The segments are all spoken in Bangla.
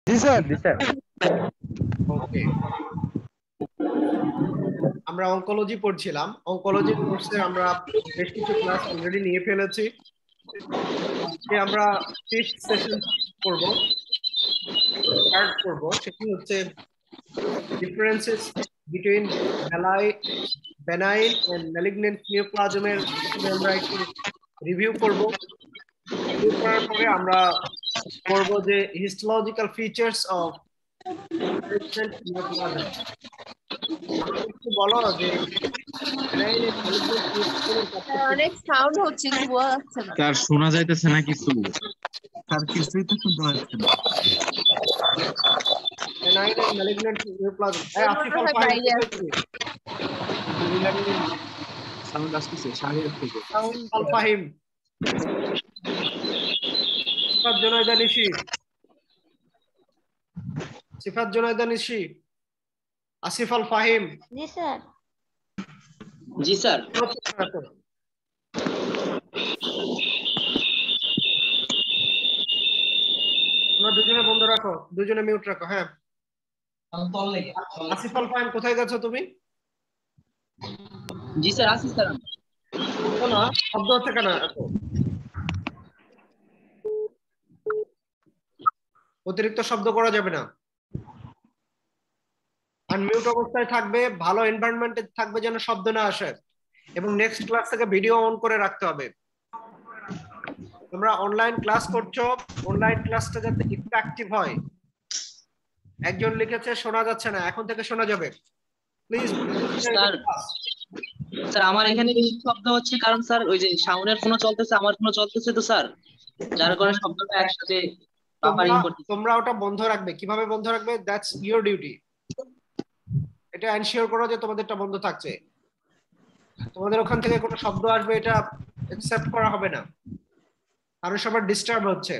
জি স্যার। জি স্যার। ওকে, আমরা অঙ্কোলজি পড়ছিলাম। অঙ্কোলজি কোর্সে আমরা বেশ কিছু ক্লাস অলরেডি নিয়ে ফেলেছি। আজকে আমরা ফিফথ সেশন করব, স্টার্ট করব। সেটি হচ্ছে differences between benign and malignant নিওপ্লাজমের প্রথমে আমরা একটু রিভিউ করব। রিভিউ করার পরে আমরা করব যে histological features of malignant neoplasm. আমাকে একটু বলো যে বেনাইন এন্ড ম্যালিগন্যান্ট নিওপ্লাজমের পার্থক্য। অনেক সাউন্ড হচ্ছে, কিছু বোঝা যাচ্ছে না। স্যার শোনা যাইতেছে না কিছু। স্যার কিছুই তো শুনতে পাচ্ছি না। benign and malignant neoplasm. Asif আল ফাহিম বাইরে কোথায় আছে। তুমি? সাউন্ড আসতেছে শাহরিয়ার থেকে। আসিফ আল ফাহিম, সিফাত জুনাইদা নিশি, সিফাত জুনাইদা নিশি, আসিফ আল ফাহিম। জি স্যার। জি স্যার। তোমরা দুজনে বন্ধ রাখো, দুজনে মিউট রাখো। হ্যাঁ, আসিফ আল ফাহিম কোথায় গেছো তুমি? জি স্যার, আসি স্যার। না, শব্দ হচ্ছে কেন এত? অতিরিক্ত শব্দ করা যাবে না। আনমিউট অবস্থায় থাকবে, ভালো এনভায়রনমেন্টে থাকবে যেন শব্দ না আসে। এবং নেক্সট ক্লাস থেকে ভিডিও অন করে রাখতে হবে। তোমরা অনলাইন ক্লাস করছো, অনলাইন ক্লাসটা যাতে একটু অ্যাক্টিভ হয়। একজন লিখেছে শোনা যাচ্ছে না, এখন থেকে শোনা যাবে প্লিজ। স্যার, স্যার আমার এখানে বেশি শব্দ হচ্ছে কারণ স্যার ওই যে শাওনের ফোনও চলতেছে, আমার ফোনও চলতেছে, তো স্যার যার কারণে শব্দটা একসাথে বাফারিং করতেছে। তোমরা ওটা বন্ধ রাখবে। কিভাবে বন্ধ রাখবে? That's your duty. এটা এনশিওর করো যে তোমাদেরটা বন্ধ থাকছে। তোমাদের ওখান থেকে কোনো শব্দ আসবে, এটা অ্যাকসেপ্ট করা হবে না। আরো সবার ডিস্টার্ব হচ্ছে।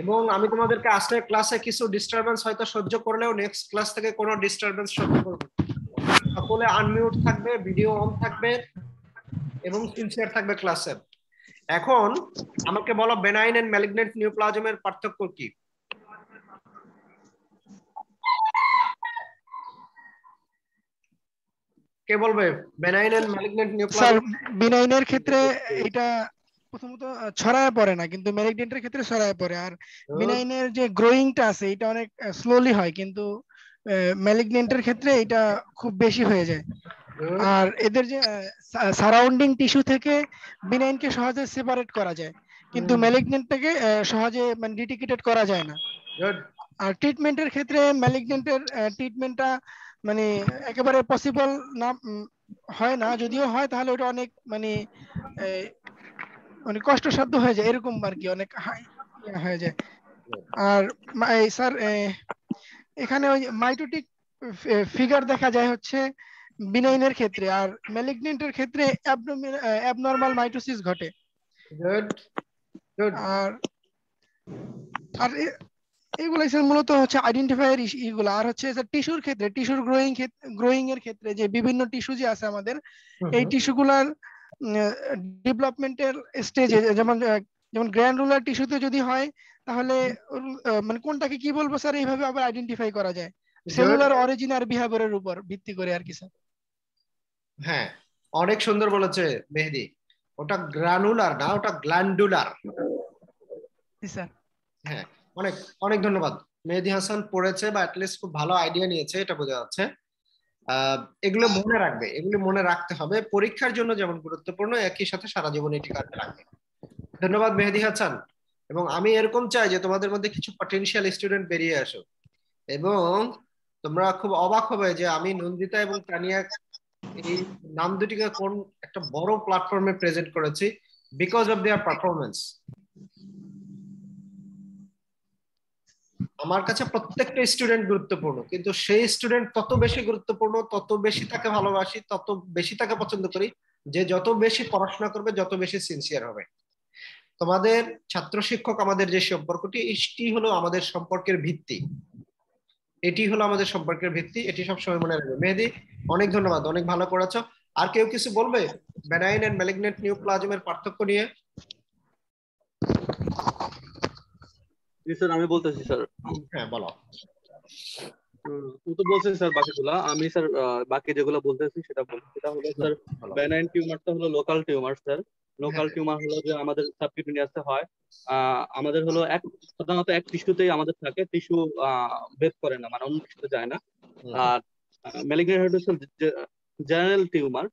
এবং আমি তোমাদেরকে আজকের ক্লাসে কিছু ডিস্টারবেন্স হয়তো সহ্য করলেও নেক্সট ক্লাস থেকে কোনো ডিস্টারবেন্স সহ্য করবে না। সকলে আনমিউট থাকবে, ভিডিও অন থাকবে এবং সিনসিয়ার থাকবে ক্লাসে। এখন আমাকে বলো বেনাইন এন্ড ম্যালিগন্যান্ট নিওপ্লাজমের পার্থক্য কি? কে বলবে benign and malignant sir neoplasm? বিনাইনের ক্ষেত্রে এটা প্রথমত ছড়ায় পড়ে না, কিন্তু ম্যালিগন্যান্টের ক্ষেত্রে ছড়ায় পড়ে। আর বিনাইনের যে গ্রোয়িংটা আছে এটা অনেক স্লোলি হয়, কিন্তু ম্যালিগন্যান্টের ক্ষেত্রে এটা খুব বেশি হয়ে যায়। আর এদের যে সারাউন্ডিং টিস্যু থেকে বিনাইনকে সহজে সেপারেট করা যায়, কিন্তু ম্যালিগন্যান্টটাকে সহজে মানে ডিটিকেটেড করা যায় না। আর ট্রিটমেন্টের ক্ষেত্রে ম্যালিগন্যান্টের ট্রিটমেন্টটা মানে একেবারে পসিবল না, হয় না। যদিও হয় তাহলে ওটা অনেক মানে মানে কষ্টসাধ্য হয়ে যায়, এরকম আর কি, অনেক হাই হয়ে যায়। আর স্যার এখানে ওই মাইটোটিক ফিগার দেখা যায় হচ্ছে বিনাইনের ক্ষেত্রে, আর ম্যালিগন্যান্টের ক্ষেত্রে অ্যাবনরমাল মাইটোসিস ঘটে। আর আর এগুলো মূলত হচ্ছে আইডেন্টিফায়ার ইগুলো। আর হচ্ছে টিস্যুর ক্ষেত্রে, টিস্যুর গ্রোয়িং এর ক্ষেত্রে যে বিভিন্ন টিস্যু যে আছে আমাদের, এই টিস্যুগুলার ডেভেলপমেন্টের স্টেজে, যেমন গ্র্যানুলার টিস্যুতে যদি হয় তাহলে মানে কোনটাকে কি বলবো স্যার, এইভাবে আবার আইডেন্টিফাই করা যায় সেলুলার অরিজিন আর বিহেভিয়ারের উপর ভিত্তি করে আর কি স্যার। হ্যাঁ, অনেক সুন্দর বলেছে মেহেদি। ওটা গ্রানুলার না, ওটা গ্ল্যান্ডুলার। স্যার হ্যাঁ, অনেক অনেক ধন্যবাদ। মেহেদি হাসান পড়েছে বা অ্যাটলিস্ট খুব ভালো আইডিয়া নিয়েছে, এটা বোঝা যাচ্ছে। এগুলো মনে রাখবে, এগুলো মনে রাখতে হবে। পরীক্ষার জন্য যেমন গুরুত্বপূর্ণ, একই সাথে সারা জীবন এটি কাজে লাগবে। ধন্যবাদ মেহেদি হাসান। এবং আমি এরকম চাই যে তোমাদের মধ্যে কিছু পটেনশিয়াল স্টুডেন্ট বেরিয়ে আসো, এবং তোমরা খুব অবাক হবে যে আমি নন্দিতা এবং তানিয়া এই নাম দুটিকে কোন একটা বড় প্ল্যাটফর্মে প্রেজেন্ট করেছি বিকজ অফ দেয়ার পারফরমেন্স। আমার কাছে প্রত্যেকটা স্টুডেন্ট গুরুত্বপূর্ণ, কিন্তু সেই স্টুডেন্ট তত বেশি গুরুত্বপূর্ণ, তত বেশি তাকে ভালোবাসি, তত বেশি তাকে পছন্দ করি যে যত বেশি পড়াশোনা করবে, যত বেশি সিনসিয়ার হবে। তোমাদের ছাত্র শিক্ষক আমাদের যে সম্পর্কটি, এটি হলো আমাদের সম্পর্কের ভিত্তি। এটি হলো আমাদের সম্পর্কের ভিত্তি, এটি সবসময় মনে রাখবে। মেহেদি, অনেক ধন্যবাদ, অনেক ভালো করেছো। আর কেউ কিছু বলবে বেনাইন এন্ড ম্যালিগন্যান্ট নিউপ্লাজমের পার্থক্য নিয়ে? জি স্যার, আমি বলতেছি স্যার। হ্যাঁ বলো। ও তো বলছে স্যার বাকিগুলা, আমি স্যার বাকি যেগুলো বলতেছি সেটা বলছি। সেটা হলো স্যার বেনাইন টিউমারটা হলো local tumour sir. Local tumour হলো যে আমাদের সাবকিউটেনিয়াসে হয়। আমাদের হলো সাধারণত এক টিস্যুতেই আমাদের থাকে, টিস্যু ভেদ করে না, মানে অন্য টিস্যুতে যায় না। আর ম্যালিগন্যান্ট হচ্ছে জেনারেল টিউমার।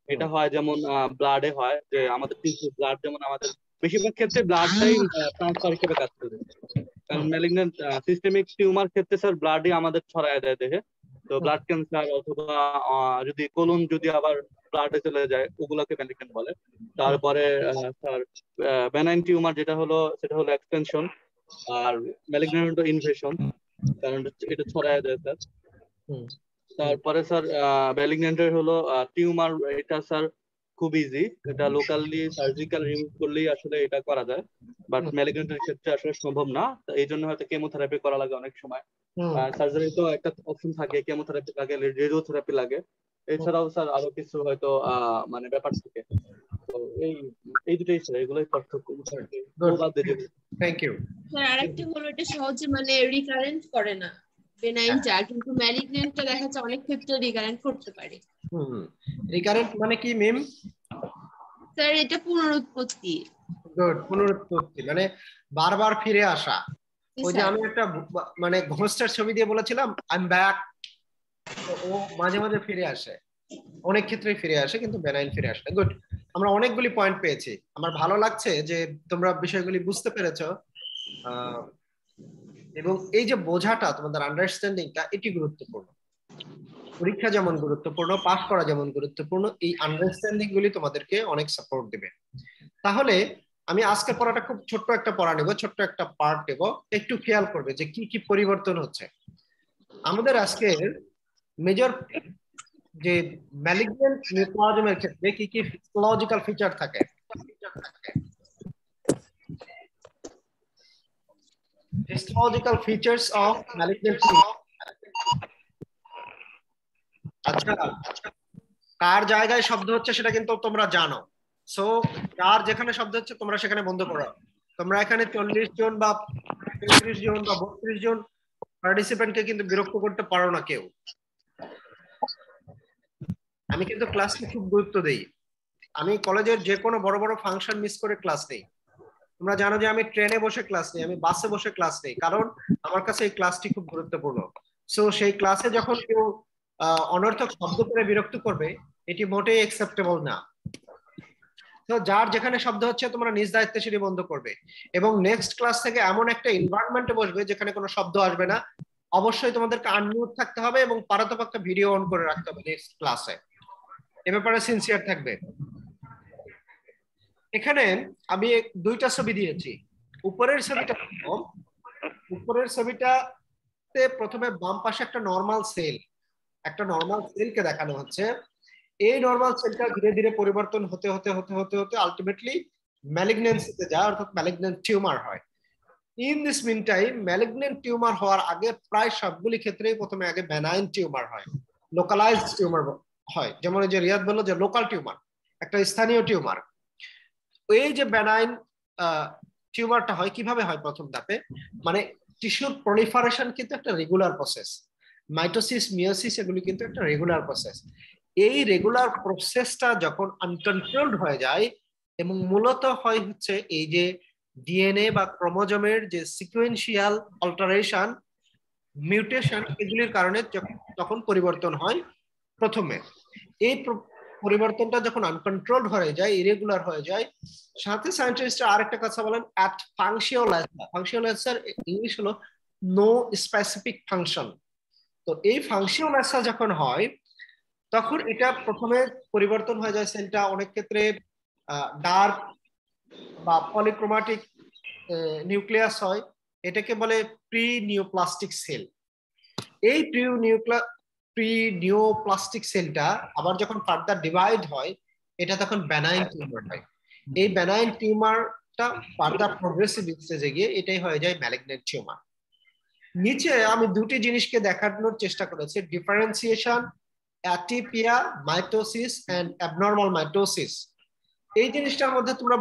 এটা হয় যেমন ব্লাডে হয়, যে আমাদের টিস্যু ব্লাড, যেমন আমাদের বেশিরভাগ ক্ষেত্রে ব্লাডটাই ট্রান্সফার হিসেবে কাজ করে। কারণ ম্যালিগন্যান্ট সিস্টেমিক টিউমার ক্ষেত্রে স্যার ব্লাডই আমাদের ছড়ায় দেয় দেহে। তো ব্লাড ক্যান্সার অথবা যদি কোলন যদি আবার ব্লাডে চলে যায়, ওগুলাকে ম্যালিগন্যান্ট বলে। তারপরে স্যার বেনাইন টিউমার যেটা হলো সেটা হলো এক্সটেনশন, আর ম্যালিগন্যান্ট হলো ইনভেশন, কারণ এটা ছড়ায় দেয় স্যার। তারপরে স্যার ম্যালিগন্যান্টের হলো টিউমার, এটা স্যার খুব ইজি, এটা লোকালি সার্জিক্যাল রিমুভ করলেই আসলে এটা করা যায়। বাট ম্যালিগন্যান্টের ক্ষেত্রে আসলে সম্ভব না, এই জন্য হয়তো কেমোথেরাপি করা লাগে অনেক সময়। সার্জারি তো একটা অপশন থাকে, কেমোথেরাপি লাগে, রেডিওথেরাপি লাগে, এছাড়াও স্যার আরো কিছু হয়তো মানে ব্যাপার থাকে। তো এই দুটোই স্যার, এগুলোই পার্থক্য। Thank you sir. আরেকটা হলো এটা সহজে মানে রিকারেন্ট করে না বেনাইনটা, কিন্তু ম্যালিগন্যান্টটা দেখা যাচ্ছে অনেক ক্ষেত্রে রিকারেন্ট করতে পারে। রিকারেন্ট মানে কি মিম? স্যার এটা পুনরুৎপত্তি। গুড, পুনরুৎপত্তি মানে বারবার ফিরে আসা। ওই যে আমি একটা মানে ঘোস্টার ছবি দিয়ে বলেছিলাম আই এম ব্যাক, ও মাঝে মাঝে ফিরে আসে, অনেক ক্ষেত্রেই ফিরে আসে, কিন্তু বেনাইন ফিরে আসে। গুড, আমরা অনেকগুলি পয়েন্ট পেয়েছি। আমার ভালো লাগছে যে তোমরা বিষয়গুলি বুঝতে পেরেছো, এবং এই যে বোঝাটা, তোমাদের আন্ডারস্ট্যান্ডিংটা, এটি গুরুত্বপূর্ণ। পরীক্ষা যেমন গুরুত্বপূর্ণ, পাস করা যেমন গুরুত্বপূর্ণ, এই আন্ডারস্ট্যান্ডিং গুলি তোমাদেরকে অনেক সাপোর্ট দেবে। তাহলে আমি আজকে পড়াটা খুব ছোট্ট একটা পড়া নেব, ছোট্ট একটা পার্ট নেব, একটু খেয়াল করবে যে কি কি পরিবর্তন হচ্ছে আমাদের আজকের মেজর। যে ম্যালিগন্যান্ট নিউপ্লাজমের ক্ষেত্রে কি কি ফিজিওলজিক্যাল ফিচার থাকে, ফিজিওলজিক্যাল ফিচার্স অফ ম্যালিগন্যান্ট। আচ্ছা, কার জায়গায় শব্দ হচ্ছে সেটা কিন্তু তোমরা জানো। সো কার যেখানে শব্দ হচ্ছে তোমরা সেখানে বন্ধ করো। তোমরা এখানে 40 জন বা 35 জন বা 32 জন পার্টিসিপেন্টকে কিন্তু বিরক্ত করতে পারো না কেউ। আমি কিন্তু ক্লাসকে খুব গুরুত্ব দেই। আমি কলেজের যে কোনো বড় বড় ফাংশন মিস করে ক্লাস নেই। তোমরা জানো যে আমি ট্রেনে বসে ক্লাস নেই, আমি বাসে বসে ক্লাস নেই, কারণ আমার কাছে এই ক্লাসটি খুব গুরুত্বপূর্ণ। সো সেই ক্লাসে যখন কেউ অনর্থক শব্দ করে বিরক্ত করবে, এটি মোটেই অ্যাকসেপ্টেবল না। তো যার যেখানে শব্দ হচ্ছে তোমরা নিজ দায়িত্বে সেটি বন্ধ করবে, এবং নেক্সট ক্লাস থেকে এমন একটা এনভায়রনমেন্টে বসবে যেখানে কোনো শব্দ আসবে না। অবশ্যই তোমাদেরকে আনমিউট থাকতে হবে এবং পারতপক্ষে ভিডিও অন করে রাখতে হবে নেক্সট ক্লাসে। এ ব্যাপারে সিনসিয়ার থাকবে। এখানে আমি দুইটা ছবি দিয়েছি। উপরের ছবিটাতে প্রথমে বাম পাশে একটা নরমাল সেলকে দেখানো হচ্ছে। এই নরমাল সেলটা ধীরে ধীরে পরিবর্তন হতে হতে হতে হতে হতে আলটিমেটলি ম্যালিগন্যান্সিতে যায়, অর্থাৎ ম্যালিগন্যান্ট টিউমার হয়। In this mean time malignant tumour হওয়ার আগে প্রায় সবগুলি ক্ষেত্রেই প্রথমে আগে বেনাইন টিউমার হয়, লোকালাইজড টিউমার হয়। যেমন এই যে রিয়াদ বললো যে লোকাল টিউমার, একটা স্থানীয় টিউমার। এই যে বেনাইন টিউমারটা হয় কিভাবে হয়? প্রথম ধাপে মানে টিস্যুর প্রলিফারেশন কিন্তু একটা রেগুলার প্রসেস, মাইটোসিস মিয়োসিস এগুলি কিন্তু একটা রেগুলার প্রসেস। এই রেগুলার প্রসেসটা যখন আনকন্ট্রোলড হয়ে যায়, এবং মূলত হয় হচ্ছে এই যে ডিএনএ বা ক্রোমোজোমের যে সিকোয়েন্সিয়াল অল্টারেশন, মিউটেশন, এগুলির কারণে তখন পরিবর্তন হয় প্রথমে। এই পরিবর্তনটা যখন আনকন্ট্রোলড হয়ে যায়, ইরেগুলার হয়ে যায়, সাথে সায়েন্টিস্টরা আরেকটা কথা বলেন অ্যাট ফাংশনাল ইংলিশ হলো নো স্পেসিফিক ফাংশন। তো এই ফাংশনাল যখন হয় তখন এটা প্রথমে পরিবর্তন হয়ে যায়, সেলটা অনেক ক্ষেত্রে ডার্ক বা পলিক্রোমাটিক নিউক্লিয়াস হয়, এটাকে বলে প্রি নিওপ্লাস্টিক সেল। এই প্রি নিওপ্লাস্টিক সেলটা আবার যখন ফার্দার ডিভাইড হয়, এটা তখন বেনাইন টিউমার হয়। এই বেনাইন টিউমারটা ফার্দার প্রগ্রেসিভ স্টেজে গিয়ে এটাই হয়ে যায় ম্যালিগন্যান্ট টিউমার। নিচে আমি দুটি জিনিসকে দেখানোর চেষ্টা করেছি, differentiation atypia, mitosis and abnormal mitosis. এই জিনিসটার মধ্যে তোমরা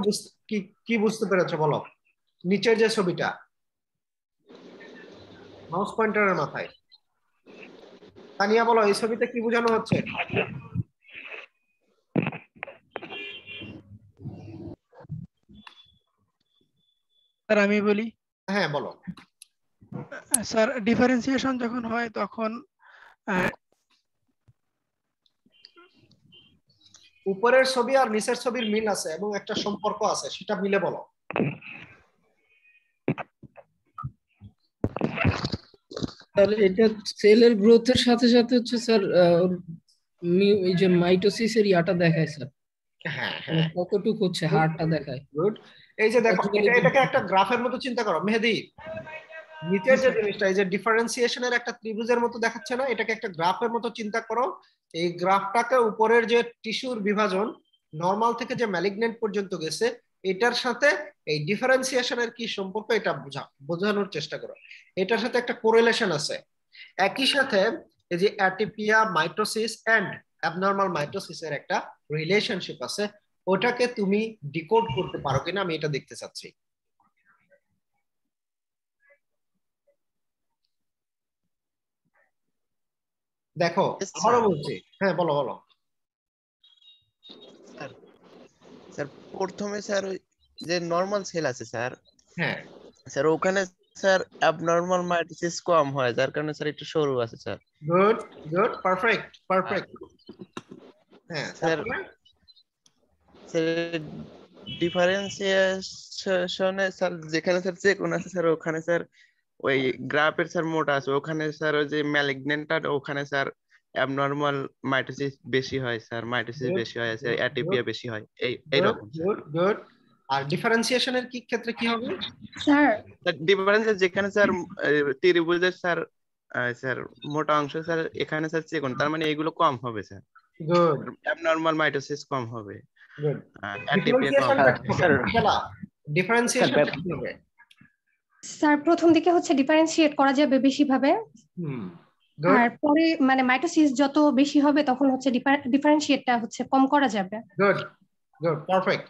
কি বুঝতে পেরেছো বলো? নিচের যে ছবিটা মাউস পয়েন্টারের মাথায়, তানিয়া বলো এই ছবিতে কি বোঝানো হচ্ছে? স্যার আমি বলি। হ্যাঁ বলো। স্যার ডিফারেন্সিয়েশন যখন হয় তখন উপরের ছবি আর নিচের ছবির মিল আছে এবং একটা সম্পর্ক আছে, সেটা মিলে বলো। তাহলে এটা সেলের গ্রোথের সাথে সাথে হচ্ছে স্যার এই যে মাইটোসিসের ইয়াটা দেখায় স্যার। হ্যাঁ মানে হ্যাঁ, কতটুকু হচ্ছে হারটা দেখায়। গুড। এই যে দেখো, এটাকে একটা গ্রাফের মতো চিন্তা করো মেহেদি। নিচের যে জিনিসটা, এই যে ডিফারেন্সিয়েশনের একটা ত্রিভুজের মতো দেখাচ্ছে না, এটাকে একটা গ্রাফের মতো চিন্তা করো। এই গ্রাফটাকে উপরের যে টিস্যুর বিভাজন নরমাল থেকে যে ম্যালিগন্যান্ট পর্যন্ত গেছে, এটার সাথে এই ডিফারেন্সিয়েশনের কি সম্পর্ক এটা বোঝানোর চেষ্টা করো। এটার সাথে একটা কোরিলেশন আছে। একই সাথে এই যে অ্যাটিপিয়া, মাইটোসিস এন্ড অ্যাবনর্মাল মাইটোসিসের একটা রিলেশনশিপ আছে, ওটাকে তুমি ডিকোড করতে পারো কিনা আমি এটা দেখতে চাচ্ছি। দেখো আবারও বলছি, হ্যাঁ বলো বলো। স্যার প্রথমে স্যার ওই যে নরমাল সেল আছে স্যার, হ্যাঁ স্যার ওখানে স্যার অ্যাবনর্মাল মাইটোসিস কম হয়, যার কারণে স্যার একটু সরু আছে sir. Good good, perfect perfect. হ্যাঁ স্যার স্যার ডিফারেন্সিয়েশনে স্যার যেখানে স্যার চেকন আছে স্যার, ওখানে স্যার ওই গ্রাফের স্যার মোটা আছে, ওখানে স্যার ওই যে ম্যালিগন্যান্ট ওখানে স্যার অ্যাবনর্মাল মাইটোসিস বেশি হয় স্যার, মাইটোসিস বেশি হয় স্যার, অ্যাটিপিয়া বেশি হয়, এইরকম। Good good. আর ডিফারেন্সিয়েশনের কি ক্ষেত্রে কি হবে স্যার? ডিফারেন্স যেখানে স্যার ত্রিভুজের স্যার স্যার মোটা অংশ স্যার, এখানে স্যার চিকন, তার মানে এগুলো কম হবে স্যার। গুড অ্যাবনর্মাল মাইটোসিস কম হবে, গুড। অ্যাটিপিয়া কম ডিফারেন্সিয়েশন কি হবে? স্যার প্রথম দিকে হচ্ছে ডিফারেন্সিয়েট করা যাবে বেশি ভাবে, আর পরে মানে মাইটোসিস যত বেশি হবে তখন হচ্ছে ডিফারেন্সিয়েটটা হচ্ছে কম করা যাবে। Good good, perfect.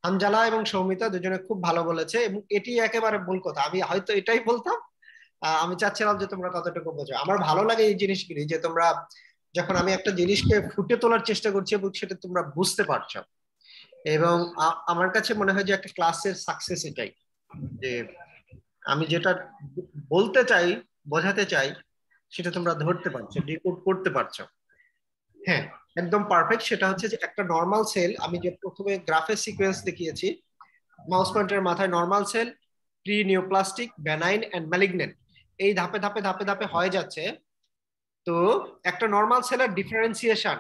হামজালা এবং সৌমিতা দুজনে খুব ভালো বলেছে, এবং এটি একেবারে মূল কথা। আমি হয়তো এটাই বলতাম, আমি চাচ্ছিলাম যে তোমরা ততটুকু বোঝো। আমার ভালো লাগে এই জিনিসগুলি, যে তোমরা যখন আমি একটা জিনিসকে ফুটে তোলার চেষ্টা করছি এবং সেটা তোমরা বুঝতে পারছো, এবং আমার কাছে মনে হয় যে একটা ক্লাসের সাকসেস এটাই, যে আমি যেটা বলতে চাই, বোঝাতে চাই, সেটা তোমরা ধরতে পারছো, ডিকোড করতে পারছো। হ্যাঁ একদম পারফেক্ট। সেটা হচ্ছে যে একটা নরমাল সেল, আমি যে প্রথমে গ্রাফের সিকোয়েন্স দেখিয়েছি, মাউস পয়েন্টারের মাথায় normal cell, pre neoplastic, benign and malignant, এই ধাপে ধাপে ধাপে ধাপে হয়ে যাচ্ছে। তো একটা নরমাল সেলের ডিফারেন্সিয়েশন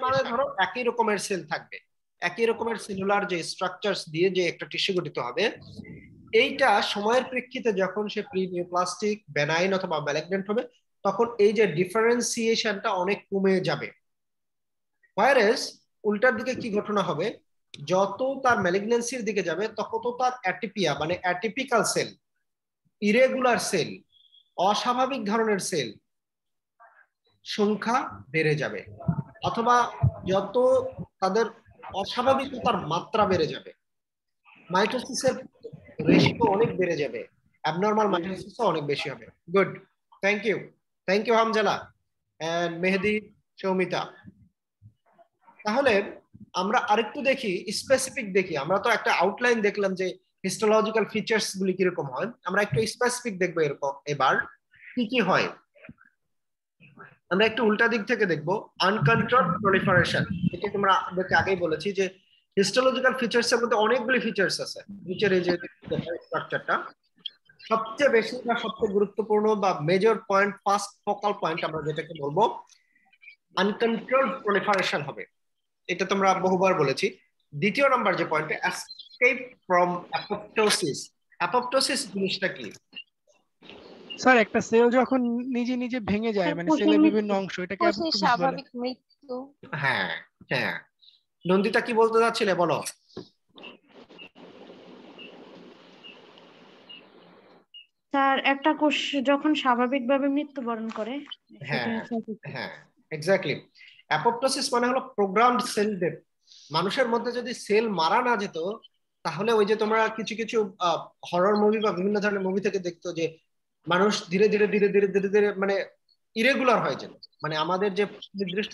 মানে ধরো একই রকমের সেল থাকবে, একই রকমের সেলুলার যে স্ট্রাকচারস দিয়ে যে একটা টিস্যু গঠিত হবে, এইটা সময়ের প্রেক্ষিতে যখন সে প্রি নিওপ্লাস্টিক, বেনাইন অথবা ম্যালিগন্যান্ট হবে, তখন এই যে ডিফারেন্সিয়েশনটা অনেক কমে যাবে। হোয়ারেস উল্টার দিকে কি ঘটনা হবে, যত তার ম্যালিগন্যান্সির দিকে যাবে তত তার অ্যাটিপিয়া মানে অ্যাটিপিক্যাল সেল, ইরেগুলার সেল, অস্বাভাবিক ধরনের সেল সংখ্যা বেড়ে যাবে, অথবা যত তাদের অস্বাভাবিকতার মাত্রা বেড়ে যাবে, মাইটোসিসের রেশিও অনেক বেড়ে যাবে, অ্যাবনর্মাল মাইটোসিসও অনেক বেশি হবে। গুড, থ্যাংক ইউ হামজালা এন্ড মেহেদি, সৌমিতা। তাহলে আমরা আরেকটু দেখি, স্পেসিফিক দেখি। আমরা তো একটা আউটলাইন দেখলাম যে হিস্টোলজিক্যাল ফিচার্স গুলি কিরকম হয়, আমরা একটু স্পেসিফিক দেখবো এরকম এবার কি কি হয়। আমরা একটু উল্টা দিক থেকে দেখবো, আনকন্ট্রোলড প্রলিফারেশন। এটা তোমরা আমাদেরকে আগেই বলেছি যে হিস্টোলজিক্যাল ফিচার্স এর মধ্যে অনেকগুলি ফিচার্স আছে। নিচের এই যে স্ট্রাকচারটা সবচেয়ে বেশি বা সবচেয়ে গুরুত্বপূর্ণ বা major point, first focal point আমরা যেটাকে বলবো আনকন্ট্রোলড প্রলিফারেশন হবে। এটা তোমরা বহুবার বলেছি। দ্বিতীয় নাম্বার যে point, escape from apoptosis. Apoptosis জিনিসটা কি? স্যার একটা সেল যখন নিজে নিজে ভেঙে যায়, মানে সেলের বিভিন্ন অংশ, এটাকে অ্যাপোপ্টোসিস বলে। স্বাভাবিক মৃত্যু। হ্যাঁ হ্যাঁ, নন্দিতা কি বলতে যাচ্ছিলে বলো। স্যার একটা কোষ যখন স্বাভাবিকভাবে মৃত্যুবরণ করে, হ্যাঁ হ্যাঁ, এক্স্যাক্টলি, অ্যাপোপ্টোসিস মানে হলো প্রোগ্রামড সেল ডেথ। মানুষের মধ্যে যদি সেল মারা না যেত, তাহলে ওই যে তোমরা কিছু কিছু হরর মুভি বা বিভিন্ন ধরনের মুভি থেকে দেখতো যে মানুষ ধীরে ধীরে ধীরে ধীরে ধীরে ধীরে মানে ইরেগুলার হয়ে যেত, মানে আমাদের যে নির্দিষ্ট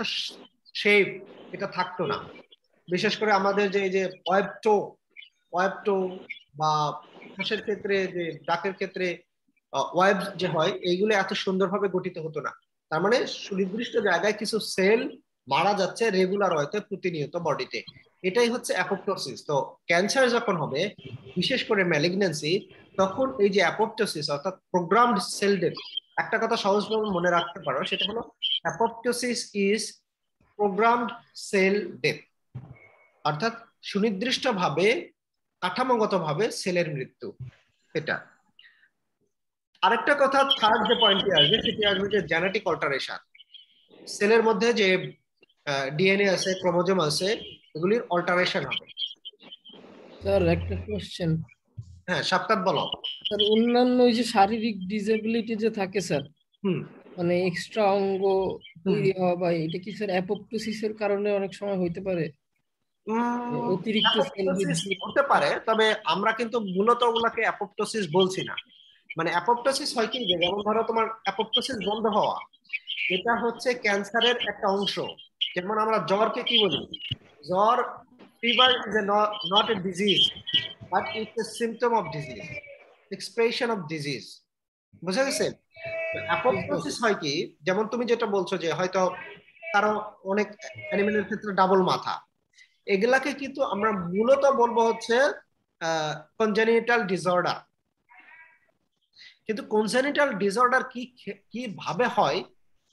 শেপ এটা থাকতো না। বিশেষ করে আমাদের যে এই যে ওয়েবটো বা হাঁসের ক্ষেত্রে, যে ডাকের ক্ষেত্রে ওয়েব যে হয়, এইগুলো এত সুন্দরভাবে গঠিত হতো না। তার মানে সুনির্দিষ্ট জায়গায় কিছু সেল মারা যাচ্ছে রেগুলার হয়তো প্রতিনিয়ত বডিতে, এটাই হচ্ছে অ্যাপোপ্টোসিস। তো ক্যান্সার যখন হবে, বিশেষ করে ম্যালিগন্যান্সি, তখন এই যে অ্যাপোপ্টোসিস অর্থাৎ প্রোগ্রামড সেল ডেথ, একটা কথা সহজভাবে মনে রাখতে পারো, সেটা হলো apoptosis is programmed sell death, অর্থাৎ সুনির্দিষ্টভাবে কাঠামোগতভাবে সেলের মৃত্যু। এটা আরেকটা কথা, থার্ড যে পয়েন্টটি আসবে সেটি আসবে যে জেনেটিক অল্টারেশন। সেলের মধ্যে যে ডিএনএ আছে, ক্রোমোজোম আছে, এগুলির অল্টারেশন হবে। স্যার একটা কোশ্চেন। হ্যাঁ সাবকাত বলো। স্যার অন্যান্য ওই যে শারীরিক ডিসেবিলিটি যে থাকে স্যার, মানে এক্সট্রা অঙ্গ তৈরি হওয়া, বা এটা কি স্যার অ্যাপোপ্টোসিসের কারণে অনেক সময় হইতে পারে? অতিরিক্ত সেল বৃদ্ধি হতে পারে, তবে আমরা কিন্তু মূলত ওগুলাকে অ্যাপোপ্টোসিস বলছি না। মানে অ্যাপোপ্টোসিস হয় কি, যে যেমন ধরো তোমার অ্যাপোপ্টোসিস বন্ধ হওয়া, এটা হচ্ছে ক্যান্সারের একটা অংশ। যেমন আমরা জ্বরকে কি বলি, জ্বর, fever is not a disease but it's a symptom of disease, expression of disease. বুঝা গেছে? অ্যাপোপ্টোসিস হয় কি, যেমন তুমি যেটা বলছো যে হয়তো কারো অনেক অ্যানিমেলের ক্ষেত্রে ডাবল মাথা, এগুলাকে কিন্তু আমরা মূলত বলবো হচ্ছে কনজেনিটাল ডিসঅর্ডার। কিন্তু কনজেনিটাল ডিসঅর্ডার কি ভাবে হয়,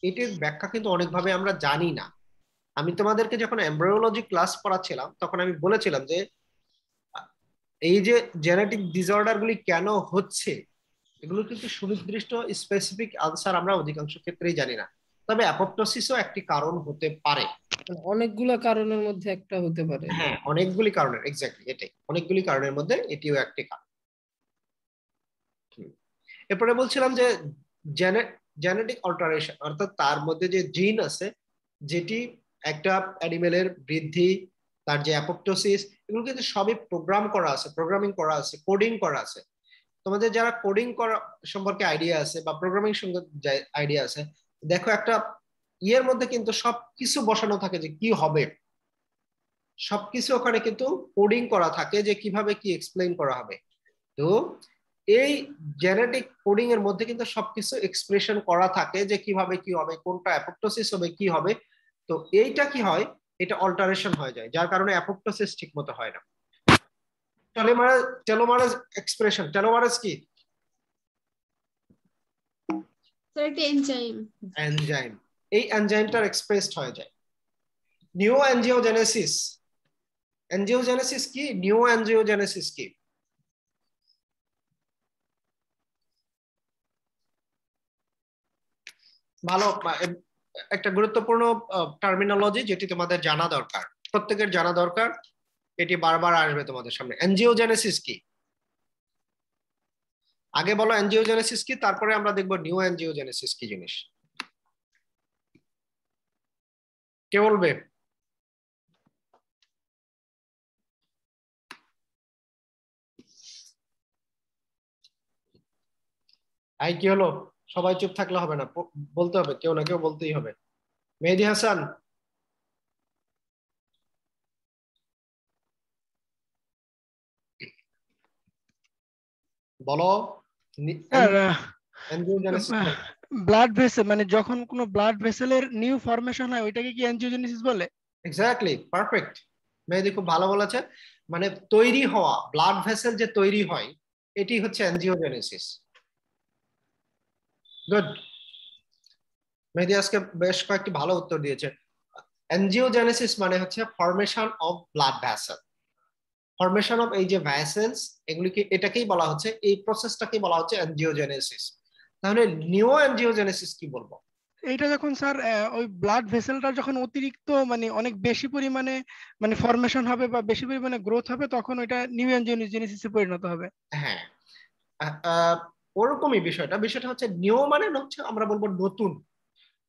এটির ব্যাখ্যা কিন্তু অনেকভাবে আমরা জানি না। আমি তোমাদেরকে যখন এমব্রায়োলজি ক্লাস পড়াচ্ছিলাম, তখন আমি বলেছিলাম যে এই যে জেনেটিক ডিসঅর্ডার গুলি কেন হচ্ছে, এগুলো কিন্তু সুনির্দিষ্ট স্পেসিফিক আনসার আমরা অধিকাংশ ক্ষেত্রেই জানি না। তবে অ্যাপোপ্টোসিসও একটি কারণ হতে পারে। অনেকগুলা কারণের মধ্যে একটা হতে পারে। হ্যাঁ, অনেকগুলি কারণের, এক্স্যাক্টলি এটাই, অনেকগুলি কারণের মধ্যে এটিও একটি কারণ। এরপরে বলছিলাম যে জেনেটিক অল্টারেশন, অর্থাৎ তার মধ্যে যে জিন আছে, যেটি একটা অ্যানিমেলের বৃদ্ধি, তার যে অ্যাপোপ্টোসিস, এগুলো কিন্তু সবই প্রোগ্রাম করা আছে, প্রোগ্রামিং করা আছে, কোডিং করা আছে। তোমাদের যারা কোডিং করা সম্পর্কে আইডিয়া আছে বা প্রোগ্রামিং সম্পর্কে আইডিয়া আছে, দেখো একটা ইয়ের মধ্যে কিন্তু সবকিছু বসানো থাকে যে কি হবে, সবকিছু ওখানে কিন্তু কোডিং করা থাকে যে কিভাবে কি এক্সপ্লেইন করা হবে। তো এই জেনেটিক কোডিং এর মধ্যে কিন্তু সবকিছু এক্সপ্রেশন করা থাকে যে কিভাবে কি হবে, কোনটা অ্যাপোপ্টোসিস হবে, কি হবে। তো এইটা কি হয়, এটা অল্টারেশন হয়ে যায়, যার কারণে অ্যাপোপ্টোসিস ঠিকমতো হয় না। টেলোমারেজ এক্সপ্রেশন, টেলোমারেজ কি? স্যার একটা এনজাইম। এনজাইম, এই এনজাইমটার এক্সপ্রেসড হয়ে যায়। নিও অ্যাঞ্জিওজেনেসিস, অ্যাঞ্জিওজেনেসিস কি, নিও অ্যাঞ্জিওজেনেসিস কি? ভালো, একটা গুরুত্বপূর্ণ টার্মিনোলজি যেটি তোমাদের জানা দরকার, প্রত্যেকের জানা দরকার, এটি বারবার আসবে তোমাদের সামনে। অ্যাঞ্জিওজেনেসিস কি? আগে বলো অ্যাঞ্জিওজেনেসিস কি, তারপরে আমরা দেখবো নিউ অ্যাঞ্জিওজেনেসিস কি জিনিস। কে বলবে? আই কি হলো, সবাই চুপ থাকলে হবে না, বলতে হবে, কেউ না কেউ বলতেই হবে। মেহেদী হাসান, বলো। ব্লাড ভেসেল, মানে যখন কোনো ব্লাড ভেসেলের নিউ ফরমেশন হয়, ওইটাকে কি অ্যাঞ্জিওজেনেসিস বলে? Exactly, perfect. মেহেদী খুব ভালো বলেছে, মানে তৈরি হওয়া ব্লাড ভেসেল যে তৈরি হয়, এটি হচ্ছে অ্যাঞ্জিওজেনেসিস। গুড, মেহেদী আজকে বেশ কয়েকটি ভালো উত্তর দিয়েছে। অ্যাঞ্জিওজেনেসিস মানে হচ্ছে formation of blood vessel, formation of এই যে ভেসেলস, এগুলিকে, এটাকেই বলা হচ্ছে, এই প্রসেসটাকেই বলা হচ্ছে অ্যাঞ্জিওজেনেসিস। তাহলে নিও অ্যাঞ্জিওজেনেসিস কি বলবো? এইটা যখন স্যার ওই ব্লাড ভেসেলটা যখন অতিরিক্ত মানে অনেক বেশি পরিমাণে মানে ফরমেশন হবে বা বেশি পরিমাণে গ্রোথ হবে, তখন ওইটা নিউ অ্যাঞ্জিওজেনেসিসে পরিণত হবে। হ্যাঁ, ওরকমই বিষয়টা হচ্ছে নিও মানে হচ্ছে আমরা বলবো নতুন,